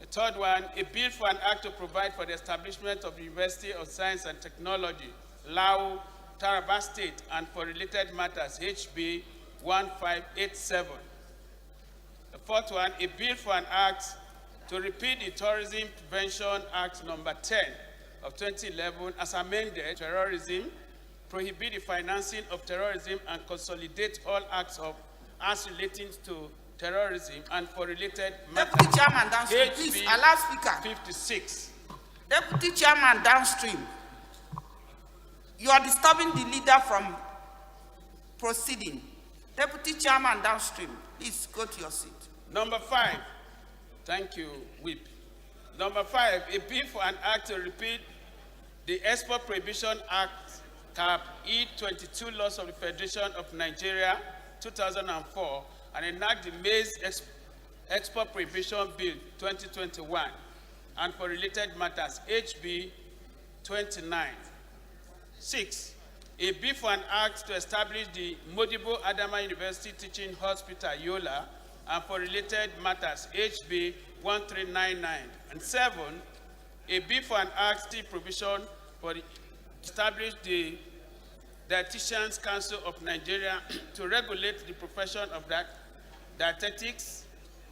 The third one, a bill for an act to provide for the establishment of the University of Science and Technology, Lao, Taraba State, and for related matters, HB 1587. The fourth one, a bill for an act to repeal the Tourism Prevention Act number 10 of 2011 as amended, terrorism, prohibit the financing of terrorism and consolidate all acts relating to terrorism and for related matters. Deputy Chairman downstream, please allow speaker. 56. Deputy Chairman downstream, you are disturbing the leader from proceeding. Deputy Chairman downstream, please go to your seat. Number 5. Thank you, Whip. Number 5, a bill for an act to repeal the Export Prohibition Act, Cap E22 laws of the Federation of Nigeria, 2004, and enact the Maize Export Prohibition Bill, 2021, and for related matters, HB 29. 6, a bill for an act to establish the Modibo Adama University Teaching Hospital, Yola, and for related matters, HB 1399. And 7, a bill for an act still provision for establish the Dietitians Council of Nigeria to regulate the profession of dietetics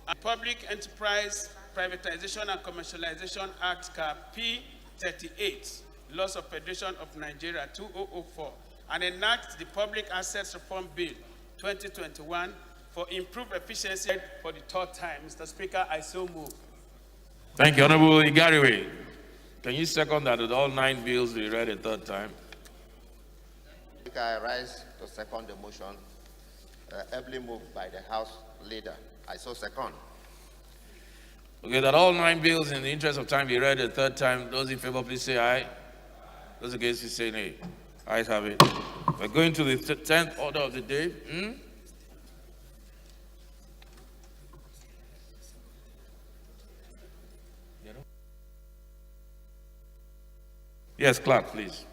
and Public Enterprise Privatization and Commercialization Act, Cap P38, Laws of Federation of Nigeria 2004, and enact the Public Assets Reform Bill 2021 for improved efficiency for the 3rd time. Mr. Speaker, I so move. Thank you, Honorable Igariwe. Can you second that all 9 bills be read a 3rd time? Speaker, I rise to second the motion ably moved by the House Leader. I so second. Okay, that all 9 bills in the interest of time be read a 3rd time. Those in favor, please say aye. Those against, please say nay. Ayes have it. We're going to the 10th order of the day. Yes, Clark, please.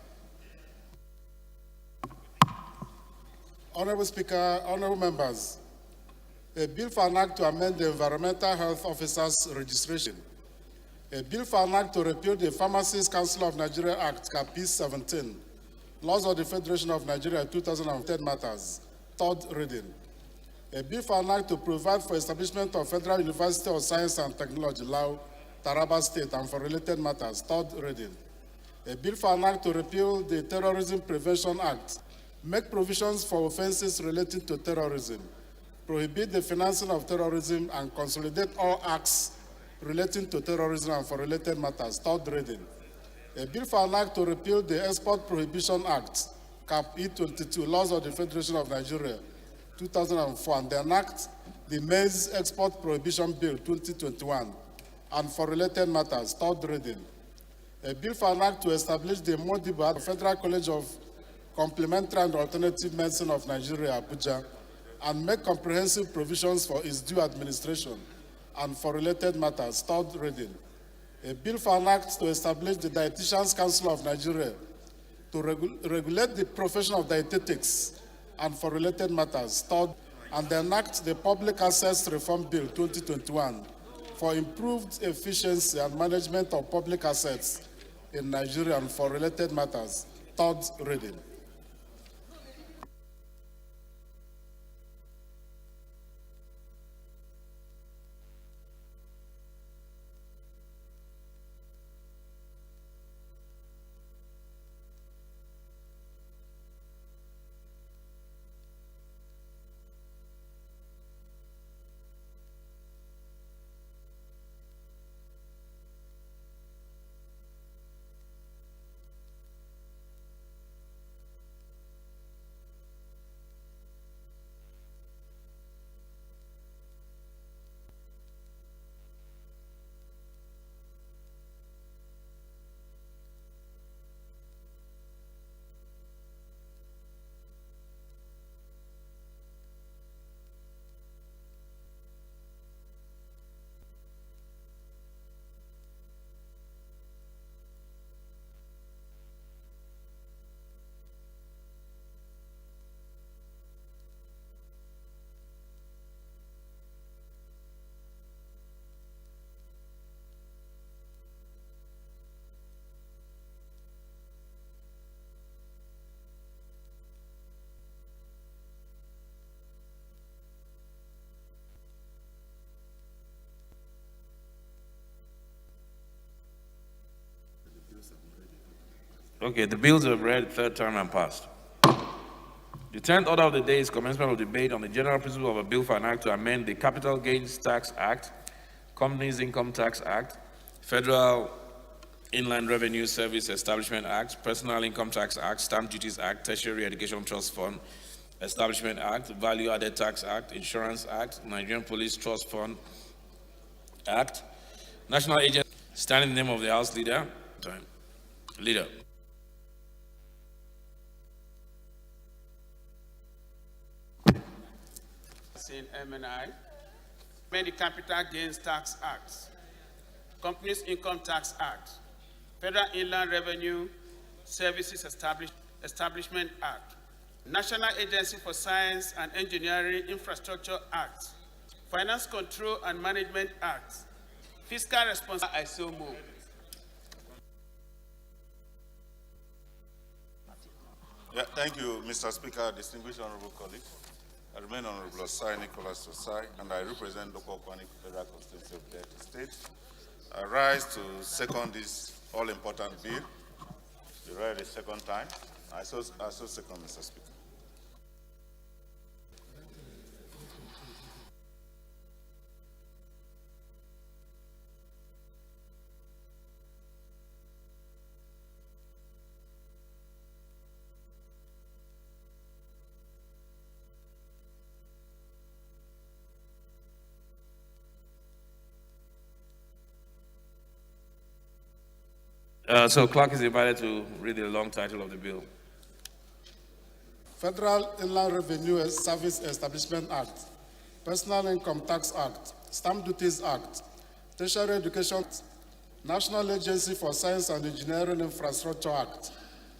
Honorable Speaker, honorable members, a bill for an act to amend the Environmental Health Officers Registration, a bill for an act to repeal the Pharmacists Council of Nigeria Act, Cap 17, Laws of the Federation of Nigeria 2010 matters, 3rd reading, a bill for an act to provide for establishment of Federal University of Science and Technology, Lao, Taraba State, and for related matters, 3rd reading, a bill for an act to repeal the Terrorism Prevention Act, make provisions for offenses related to terrorism, prohibit the financing of terrorism, and consolidate all acts relating to terrorism and for related matters, 3rd reading. A bill for an act to repeal the Export Prohibition Act, Cap E22, Laws of the Federation of Nigeria, 2004, and enact the Maize Export Prohibition Bill, 2021, and for related matters, 3rd reading. A bill for an act to establish the Modibo Federal College of Complementary and Alternative Medicine of Nigeria, Abuja, and make comprehensive provisions for its due administration and for related matters, 3rd reading. A bill for an act to establish the Dietitians Council of Nigeria to regulate the profession of dietetics and for related matters, 3rd, and enact the Public Assets Reform Bill 2021 for improved efficiency and management of public assets in Nigeria and for related matters, 3rd reading. Okay, the bills are read 3rd time and passed. The 10th order of the day is commencement of debate on the general principle of a bill for an act to amend the Capital Gains Tax Act, Companies Income Tax Act, Federal Inland Revenue Service Establishment Act, Personal Income Tax Act, Stamp Duties Act, Tertiary Education Trust Fund Establishment Act, Value Added Tax Act, Insurance Act, Nigerian Police Trust Fund Act, National Agency. Stand in the name of the House Leader. Leader. In MNI, the Capital Gains Tax Act, Companies Income Tax Act, Federal Inland Revenue Services Establishment Act, National Agency for Science and Engineering Infrastructure Act, Finance Control and Management Act, Fiscal Responsibility. I so move. Yeah, thank you, Mr. Speaker, distinguished honorable colleagues. I remain Honorable Osai Nicholas Osai, and I represent local Kwani Federal Constituency of Delta State. I rise to second this all-important bill. You read it a second time. I so second, Mr. Speaker. So clerk is invited to read the long title of the bill. Federal Inland Revenue Service Establishment Act, Personal Income Tax Act, Stamp Duties Act, Tertiary Education Act, National Agency for Science and Engineering Infrastructure Act,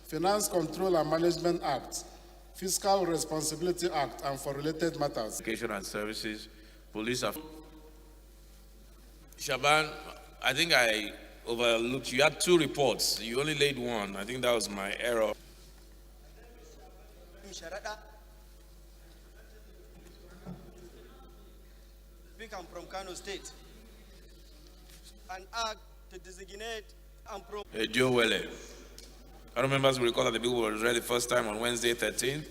Finance Control and Management Act, Fiscal Responsibility Act, and for related matters. Education and Services, Police. Shaban, I think I overlooked. You had 2 reports. You only laid 1. I think that was my error. Speak, I'm from Kano State. An act to designate and Joe Welle. Other members will recall that the bill was read the first time on Wednesday, 13th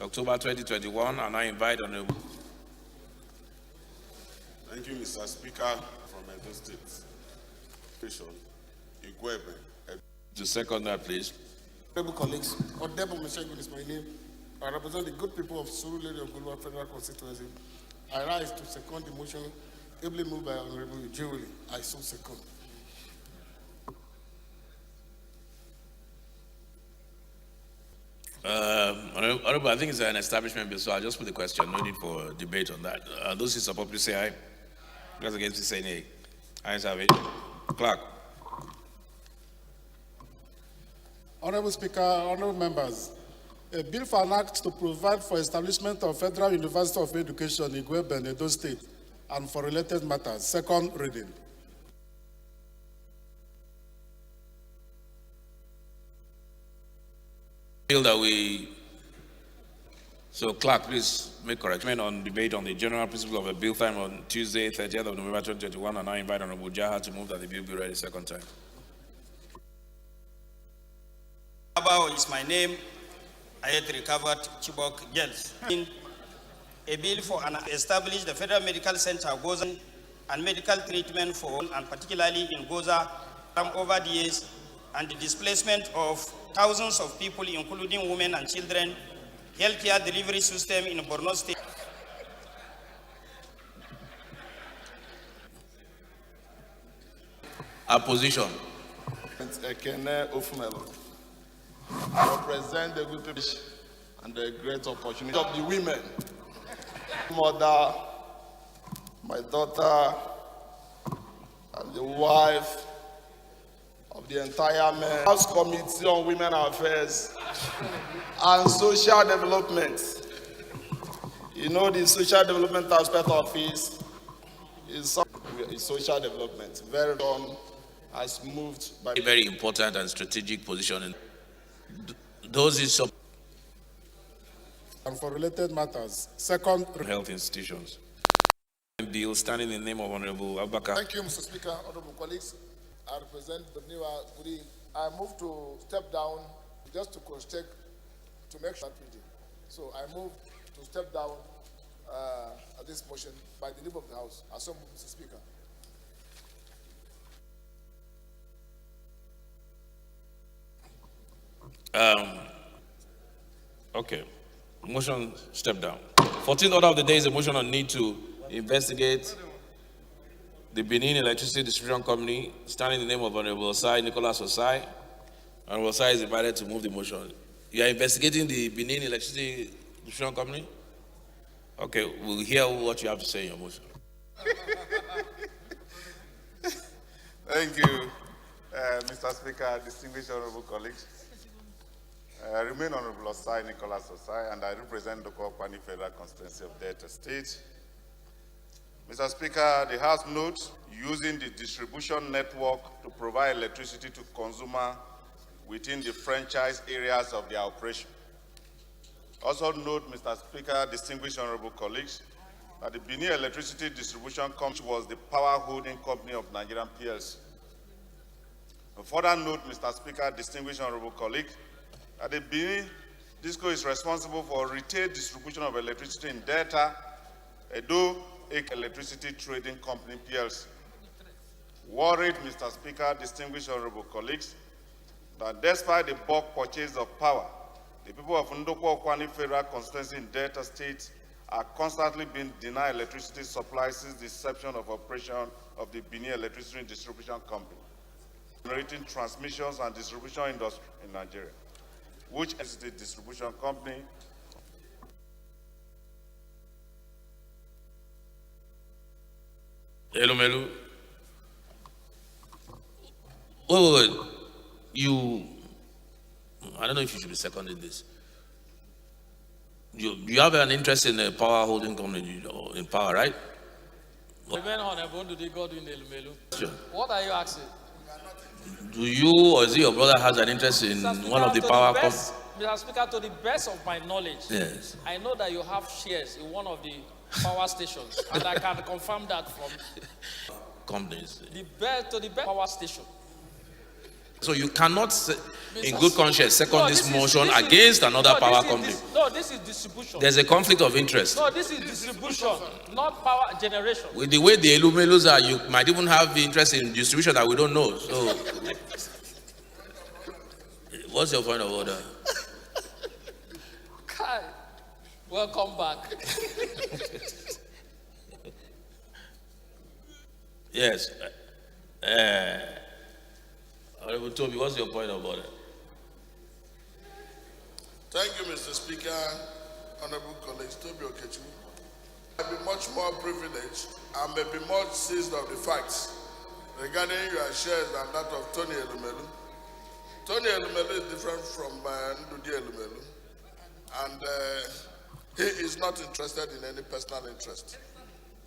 October 2021, and I invite Honorable. Thank you, Mr. Speaker, from Edo State. To second that, please. Honorable colleagues, Odebo Meshagun is my name. I represent the good people of Surulere of Gulwa Federal Constituency. I rise to second the motion ably moved by Honorable Julie. I so second. Honorable, I think it's an establishment bill, so I'll just put the question. No need for debate on that. Those who support, please say aye. Those against, please say nay. Ayes have it. Clerk. Honorable Speaker, honorable members, a bill for an act to provide for establishment of Federal University of Education in Igwebe, Edo State, and for related matters. Second reading. Bill that we. So, clerk, please make correction on debate on the general principle of a bill time on Tuesday, 30th of November 2021, and I invite Honorable Jaha to move that the bill be read a second time. Abao is my name. I had recovered Chibok girls. A bill for an establish the Federal Medical Center Goza and medical treatment for, and particularly in Goza, over the years, and the displacement of thousands of people, including women and children, healthcare delivery system in Borno State. Opposition. Ekene Ofumelo. I represent the good people and the great opportunity of the women. Mother, my daughter, and the wife of the entire House Committee on Women Affairs and Social Development. You know, the social development aspect of it is social development. Very long has moved by Very important and strategic position in those is and for related matters. Second, health institutions. Bill standing in the name of Honorable Abubakar. Thank you, Mr. Speaker, honorable colleagues. I represent Berniwa Guri. I move to step down just to cross-check to make sure reading. So I move to step down at this motion by the leave of the House. I so move, Mr. Speaker. Okay. Motion step down. 14th order of the day is a motion on need to investigate the Benin Electricity Distribution Company, standing in the name of Honorable Osai, Nicholas Osai. Honorable Osai is invited to move the motion. You are investigating the Benin Electricity Distribution Company? Okay, we'll hear what you have to say in your motion. Thank you, Mr. Speaker, distinguished honorable colleagues. I remain Honorable Osai, Nicholas Osai, and I represent the Kokwani Federal Constituency of Delta State. Mr. Speaker, the House notes using the distribution network to provide electricity to consumers within the franchise areas of their operation. Also note, Mr. Speaker, distinguished honorable colleagues, that the Benin Electricity Distribution Company was the power holding company of Nigerian PLC. Further note, Mr. Speaker, distinguished honorable colleagues, that the Benin Disco is responsible for retail distribution of electricity in Delta, Edo Electricity Trading Company PLC. Worried, Mr. Speaker, distinguished honorable colleagues, that despite the bulk purchase of power, the people of Ndokwa Okwani Federal Constituency in Delta State are constantly being denied electricity supply since the inception of operation of the Benin Electricity Distribution Company, generating transmissions and distribution industry in Nigeria, which is the distribution company. Hello, Melu. Wait. I don't know if you should be seconding this. You have an interest in a power holding company or in power, right? Remain honorable to the God in Elumelu. Sure. What are you asking? Do you or is it your brother has an interest in one of the power companies? Mr. Speaker, to the best of my knowledge, Yes. I know that you have shares in one of the power stations, and I can confirm that from Companies. the best power station. So you cannot, in good conscience, second this motion against another power company. This is distribution. There's a conflict of interest. No, this is distribution, not power generation. With the way the Elumelus are, you might even have interest in distribution that we don't know. So, what's your point of order? Kai, welcome back. Yes. Honorable Toby, what's your point of order? Thank you, Mr. Speaker, honorable colleagues. Toby Okechu. I may be much more privileged and may be more seized of the facts regarding your shares than that of Tony Elumelu. Tony Elumelu is different from Ndudi Elumelu, and he is not interested in any personal interest.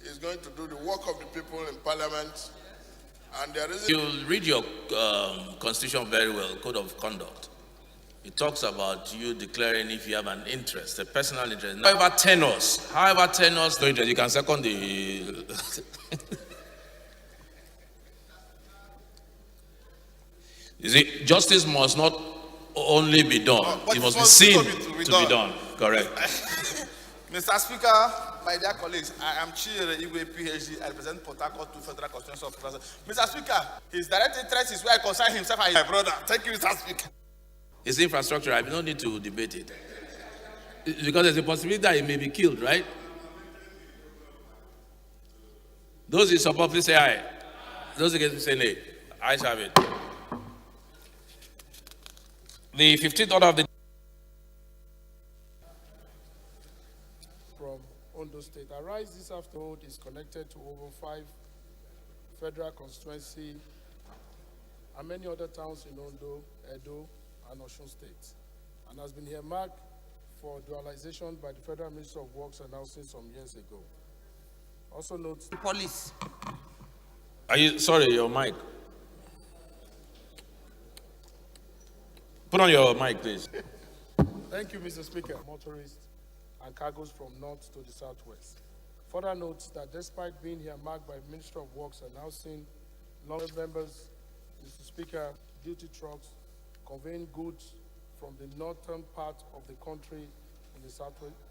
He's going to do the work of the people in Parliament, and there is. You read your constitution very well, Code of Conduct. It talks about you declaring if you have an interest, a personal interest. However tenuous, no interest, you can second the. You see, justice must not only be done, it must be seen to be done. Correct. Mr. Speaker, my dear colleagues, I am Chidera Igwe, PhD. I represent Port Harcourt 2 Federal Constituency of Plaza. Mr. Speaker, his direct interest is where I concern himself and my brother. Thank you, Mr. Speaker. It's infrastructure. I don't need to debate it. Because there's a possibility that he may be killed, right? Those in support, please say aye. Those against, please say nay. Ayes have it. The 15th order of the from Ondo State. Arise this afternoon is connected to over 5 federal constituency and many other towns in Ondo, Edo, and Osun State, and has been earmarked for dualization by the Federal Ministry of Works and Housing some years ago. Also note the police. Are you sorry, your mic? Put on your mic, please. Thank you, Mr. Speaker. Motorists and cargoes from north to the southwest. Further notes that despite being here marked by Ministry of Works and Housing, long members, Mr. Speaker, duty trucks conveying goods from the northern part of the country in the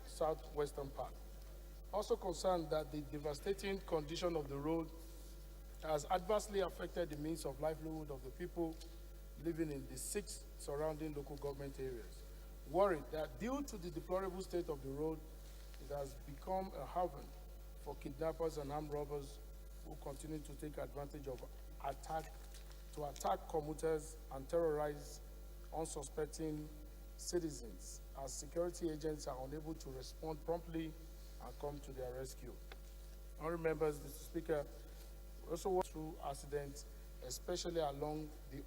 southwestern part. Also concerned that the devastating condition of the road has adversely affected the means of livelihood of the people living in the 6 surrounding local government areas. Worried that due to the deplorable state of the road, it has become a haven for kidnappers and armed robbers who continue to take advantage of attack commuters and terrorize unsuspecting citizens, as security agents are unable to respond promptly and come to their rescue. Honourable members, Mr. Speaker, we also went through accidents, especially along the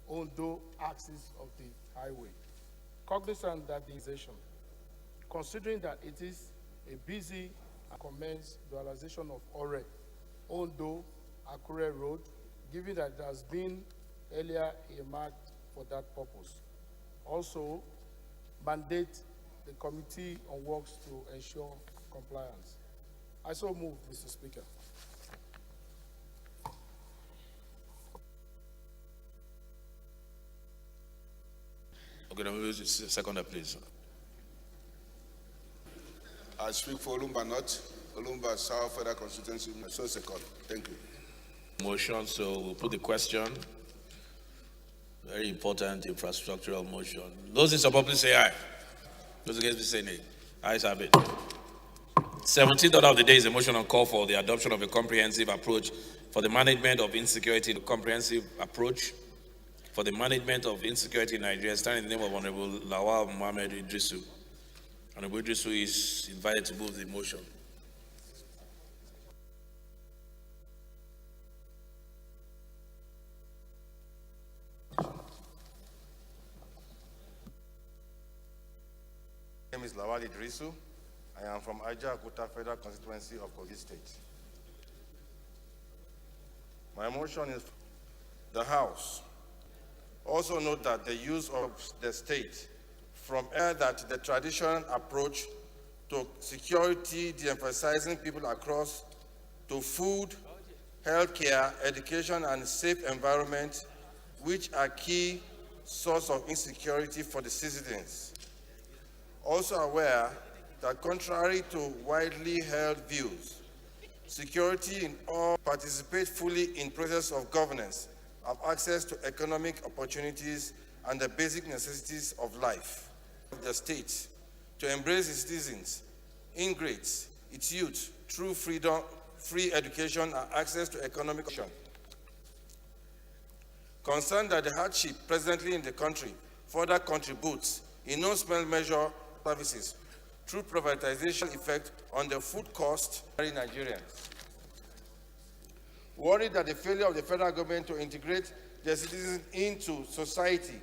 Ondo axis of the highway. Cognizant that the organization, considering that it is a busy and commenced dualization of Ondo Akure Road, given that it has been earlier earmarked for that purpose. Also, mandate the Committee on Works to ensure compliance. I so move, Mr. Speaker. Okay, then we'll second, please. I speak for Olumba North, Olumba South Federal Constituency. So second. Thank you. Motion, so we'll put the question. Very important infrastructural motion. Those in support, please say aye. Those against, please say nay. Ayes have it. 17th order of the day is a motion on call for the adoption of a comprehensive approach for the management of insecurity. The comprehensive approach for the management of insecurity in Nigeria, standing in the name of Honorable Lawal Mohammed Idrisu. Honorable Idrisu is invited to move the motion. My name is Lawal Idrisu. I am from Ajaokuta Federal Constituency of Kogi State. My motion is the House. Also note that the use of the state from that the traditional approach to security, de-emphasizing people across to food, healthcare, education, and safe environment, which are key source of insecurity for the citizens. Also aware that contrary to widely held views, security in all participate fully in process of governance, have access to economic opportunities and the basic necessities of life. The state to embrace its citizens, ingrates its youth through freedom, free education and access to economic opportunity. Concerned that the hardship presently in the country further contributes in no small measure services through privatization effect on the food cost of Nigerians. Worried that the failure of the federal government to integrate their citizens into society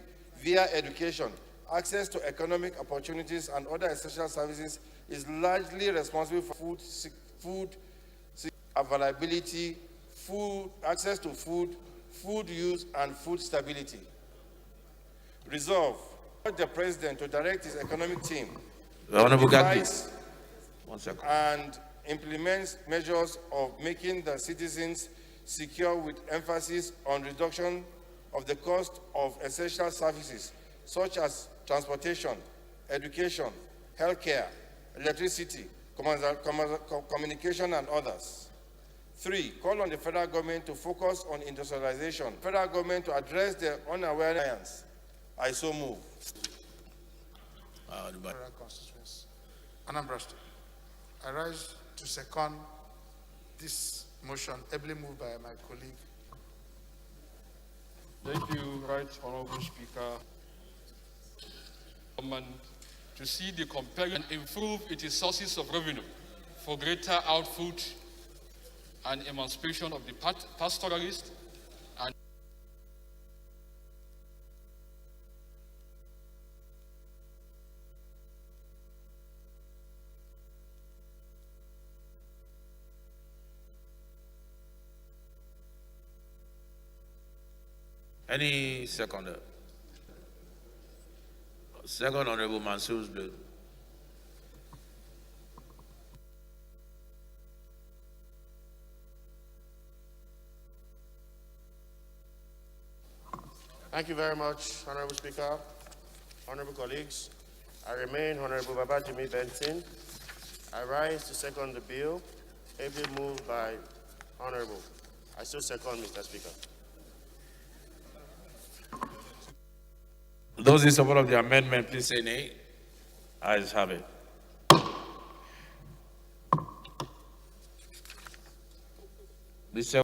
via education, access to economic opportunities and other essential services is largely responsible for food availability, access to food use and food stability. Resolve, urge the President to direct his economic team to devise and implement measures of making the citizens secure with emphasis on reduction of the cost of essential services such as transportation, education, healthcare, electricity, communication, and others. 3, call on the federal government to focus on industrialization. Federal government to address the unawareness. I so move. Federal Constituency. Anambra State. I rise to second this motion, ably moved by my colleague. Thank you, Right Honorable Speaker. To see the compelling and improve its sources of revenue for greater output and emancipation of the pastoralist and Any seconder? Second, Honorable Mansour's bill. Thank you very much, Honorable Speaker, honorable colleagues. I remain Honorable Babajimi Benson. I rise to second the bill, ably moved by Honorable. I still second, Mr. Speaker. Those in support of the amendment, please say nay. Ayes have it. This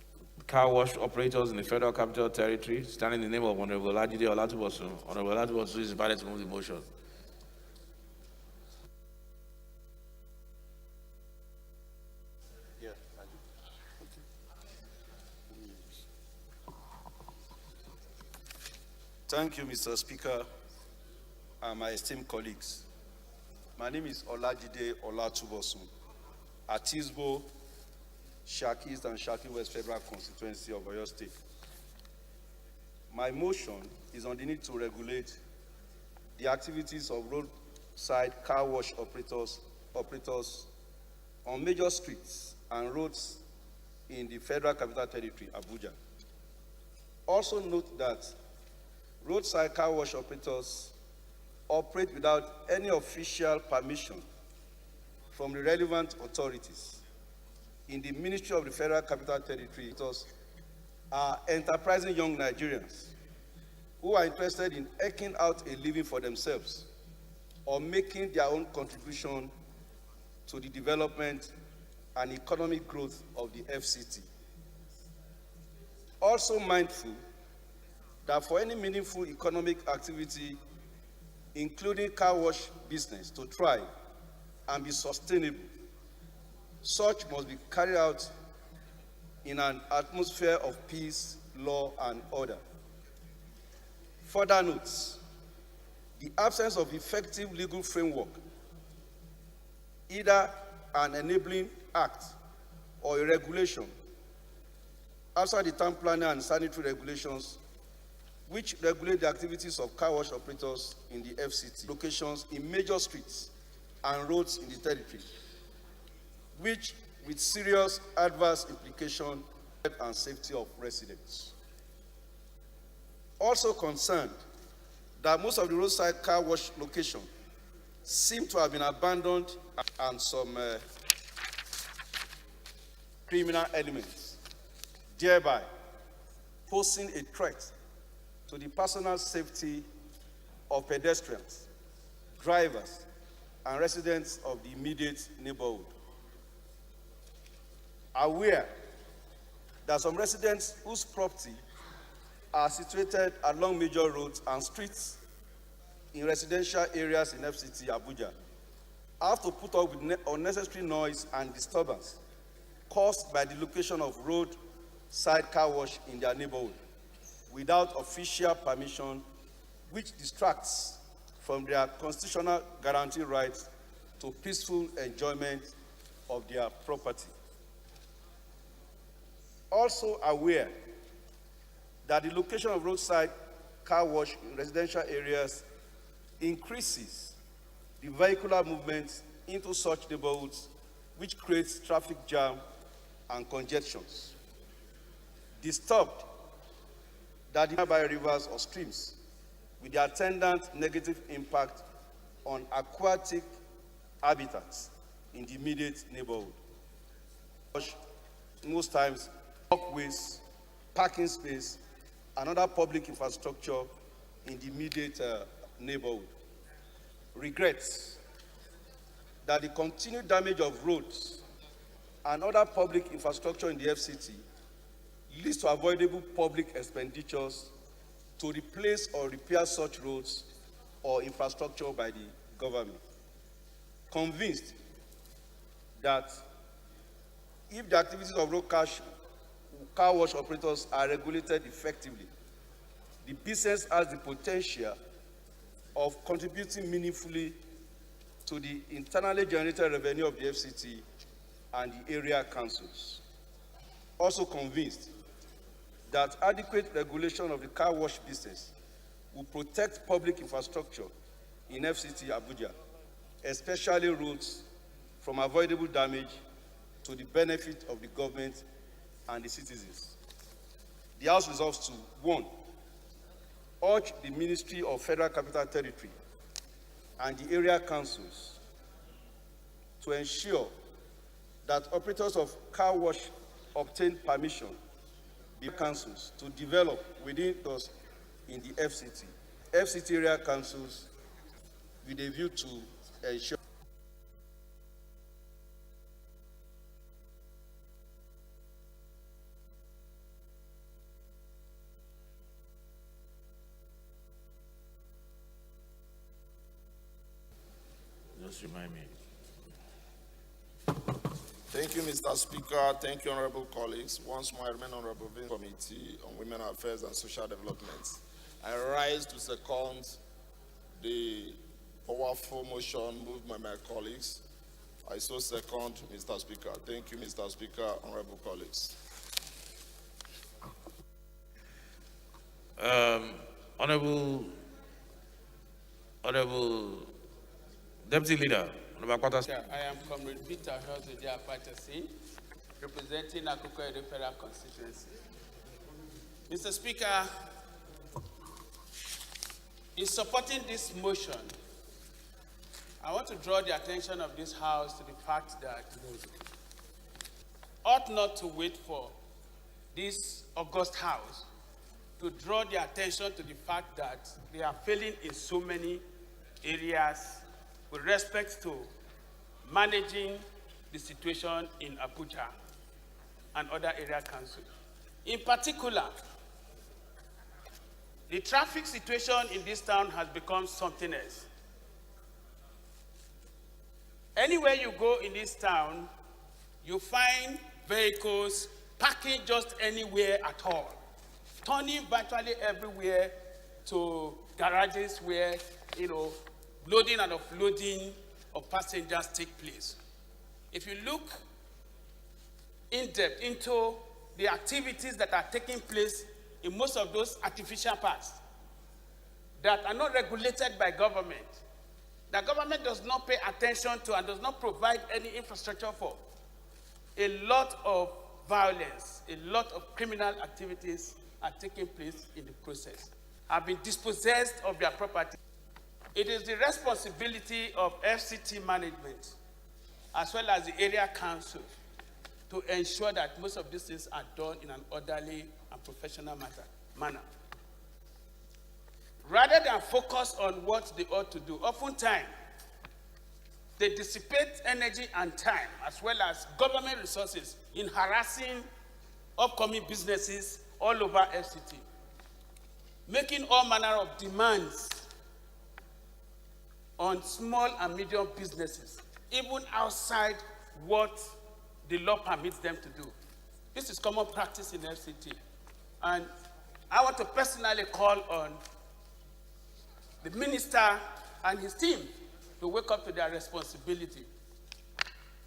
car wash operators in the Federal Capital Territory, standing in the name of Honorable Olajide Olatubosun. Honorable Olatubosun is invited to move the motion. Thank you, Mr. Speaker, and my esteemed colleagues. My name is Olajide Olatubosun, Atisbo, Shaki East and Shaki West Federal Constituency of Oyo State. My motion is on the need to regulate the activities of roadside car wash operators on major streets and roads in the Federal Capital Territory, Abuja. Also note that roadside car wash operators operate without any official permission from the relevant authorities in the Ministry of the Federal Capital Territory. Are enterprising young Nigerians who are interested in eking out a living for themselves or making their own contribution to the development and economic growth of the FCT. Also mindful that for any meaningful economic activity, including car wash business, to thrive and be sustainable, such must be carried out in an atmosphere of peace, law, and order. Further notes, the absence of effective legal framework, either an enabling act or a regulation, outside the town planning and sanitary regulations, which regulate the activities of car wash operators in the FCT locations in major streets and roads in the territory, which with serious adverse implication and safety of residents. Also concerned that most of the roadside car wash locations seem to have been abandoned and some criminal elements, thereby posing a threat to the personal safety of pedestrians, drivers, and residents of the immediate neighborhood. Aware that some residents whose property are situated along major roads and streets in residential areas in FCT Abuja have to put up with unnecessary noise and disturbance caused by the location of roadside car wash in their neighborhood without official permission, which distracts from their constitutional guaranteed rights to peaceful enjoyment of their property. Also aware that the location of roadside car wash in residential areas increases the vehicular movement into such neighborhoods, which creates traffic jam and congestions. Disturbed that the nearby rivers or streams with the attendant negative impact on aquatic habitats in the immediate neighborhood. Most times, walkways, parking space, and other public infrastructure in the immediate neighborhood. Regrets that the continued damage of roads and other public infrastructure in the FCT leads to avoidable public expenditures to replace or repair such roads or infrastructure by the government. Convinced that if the activities of road car wash operators are regulated effectively, the business has the potential of contributing meaningfully to the internally generated revenue of the FCT and the area councils. Also convinced that adequate regulation of the car wash business will protect public infrastructure in FCT Abuja, especially roads, from avoidable damage to the benefit of the government and the citizens. The House resolves to, 1, urge the Ministry of Federal Capital Territory and the area councils to ensure that operators of car wash obtain permission by councils to develop within those in the FCT. FCT area councils with a view to ensure Just remind me. Thank you, Mr. Speaker. Thank you, honorable colleagues. Once more, I remain honorable in the Committee on Women Affairs and Social Development. I rise to second the powerful motion moved by my colleagues. I so second, Mr. Speaker. Thank you, Mr. Speaker, honorable colleagues. Honorable Deputy Leader, I am Comrade Peter Ohiozode Akpatasin, representing Akoko Edo Federal Constituency. Mr. Speaker, in supporting this motion, I want to draw the attention of this House to the fact that ought not to wait for this august House to draw the attention to the fact that they are failing in so many areas with respect to managing the situation in Abuja and other area councils. In particular, the traffic situation in this town has become something else. Anywhere you go in this town, you find vehicles parking just anywhere at all, turning virtually everywhere to garages where, loading and offloading of passengers take place. If you look in depth into the activities that are taking place in most of those artificial parks that are not regulated by government, the government does not pay attention to and does not provide any infrastructure for, a lot of violence, a lot of criminal activities are taking place in the process, have been dispossessed of their property. It is the responsibility of FCT management, as well as the area council, to ensure that most of these things are done in an orderly and professional manner. Rather than focus on what they ought to do, oftentimes they dissipate energy and time, as well as government resources, in harassing upcoming businesses all over FCT, making all manner of demands on small and medium businesses, even outside what the law permits them to do. This is common practice in FCT. And I want to personally call on the minister and his team to wake up to their responsibility,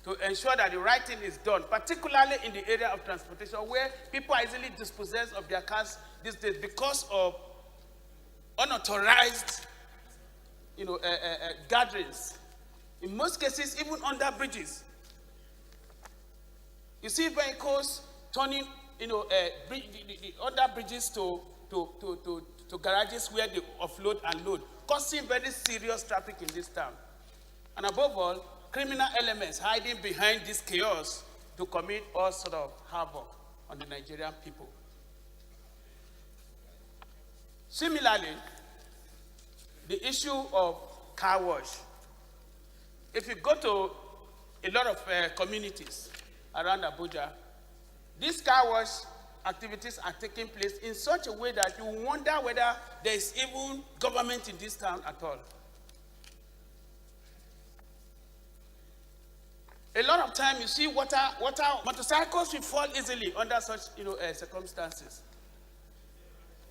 to ensure that the right thing is done, particularly in the area of transportation, where people are easily dispossessed of their cars these days because of unauthorized gatherings. In most cases, even under bridges. You see vehicles turning under bridges to garages where they offload and load, causing very serious traffic in this town. And above all, criminal elements hiding behind this chaos to commit all sort of havoc on the Nigerian people. Similarly, the issue of car wash. If you go to a lot of communities around Abuja, these car wash activities are taking place in such a way that you wonder whether there is even government in this town at all. A lot of time you see motorcycles will fall easily under such circumstances.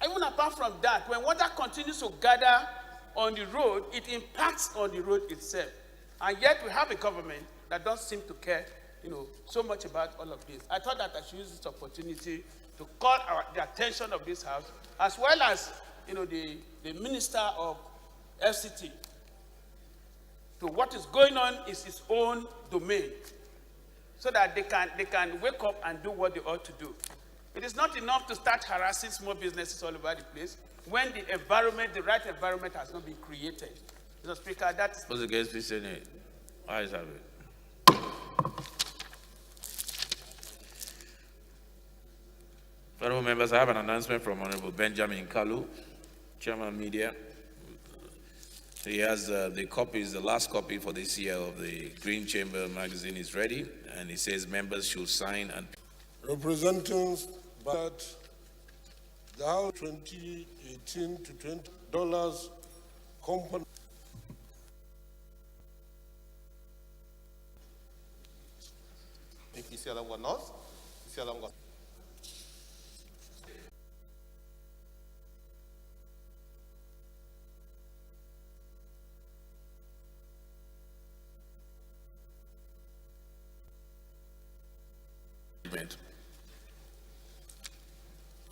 Even apart from that, when water continues to gather on the road, it impacts on the road itself. And yet we have a government that doesn't seem to care so much about all of this. I thought that I should use this opportunity to call the attention of this House, as well as the Minister of FCT, to what is going on is his own domain, so that they can wake up and do what they ought to do. It is not enough to start harassing small businesses all over the place when the right environment has not been created. Mr. Speaker, that is Those against, please say nay. Ayes have it. Fellow members, I have an announcement from Honorable Benjamin Kalu, Chairman Media. He has the copies, the last copy for this year of the Green Chamber magazine is ready, and he says members should sign and Representing but the House 2018 to $20 company.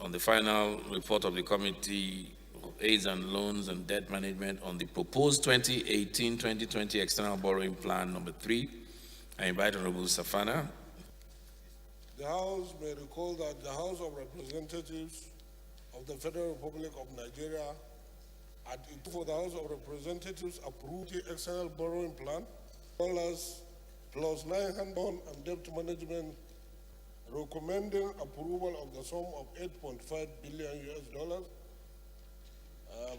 on the final report of the Committee of Aids and Loans and Debt Management on the proposed 2018-2020 External Borrowing Plan number 3. I invite Honorable Safana. The House may recall that the House of Representatives of the Federal Republic of Nigeria for the House of Representatives approved the external borrowing plan, plus 900 and debt management, recommending approval of the sum of $8.5 billion US,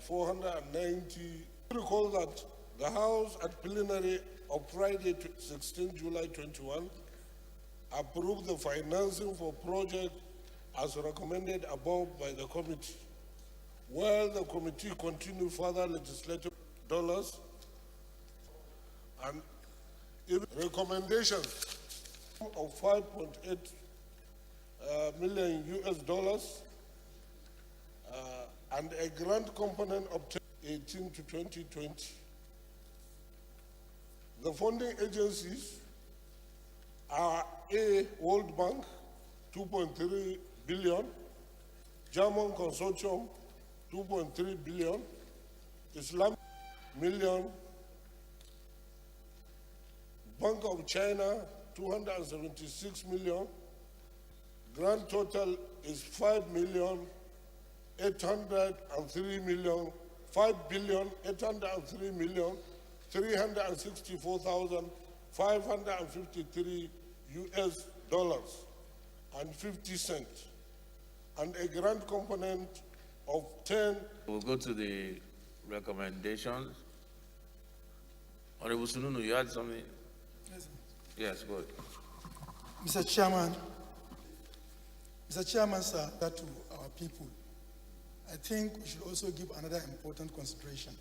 490. Recall that the House at plenary of Friday, 16 July 21, approved the financing for project as recommended above by the committee. While the committee continued further legislative dollars and recommendations of 5.8 million US, and a grant component of 18 to 2020. The funding agencies are A, World Bank, 2.3 billion, German Consortium, 2.3 billion, Islamic million, Bank of China, 276 million. Grand total is 5,803,364,553 US dollars and 50 cents, and a grant component of 10. We'll go to the recommendations. Honorable Sununu, you had something? Yes, go ahead. Mr. Chairman, sir, that to our people, I think we should also give another important consideration.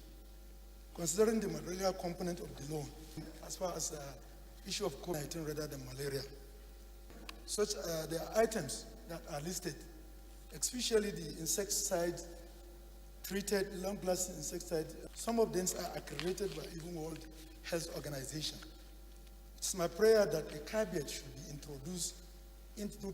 Considering the malaria component of the loan, as far as the issue of COVID-19 rather than malaria, such there are items that are listed, especially the insecticide, treated long-lasting insecticide. Some of them are accredited by even World Health Organization. It's my prayer that a caveat should be introduced into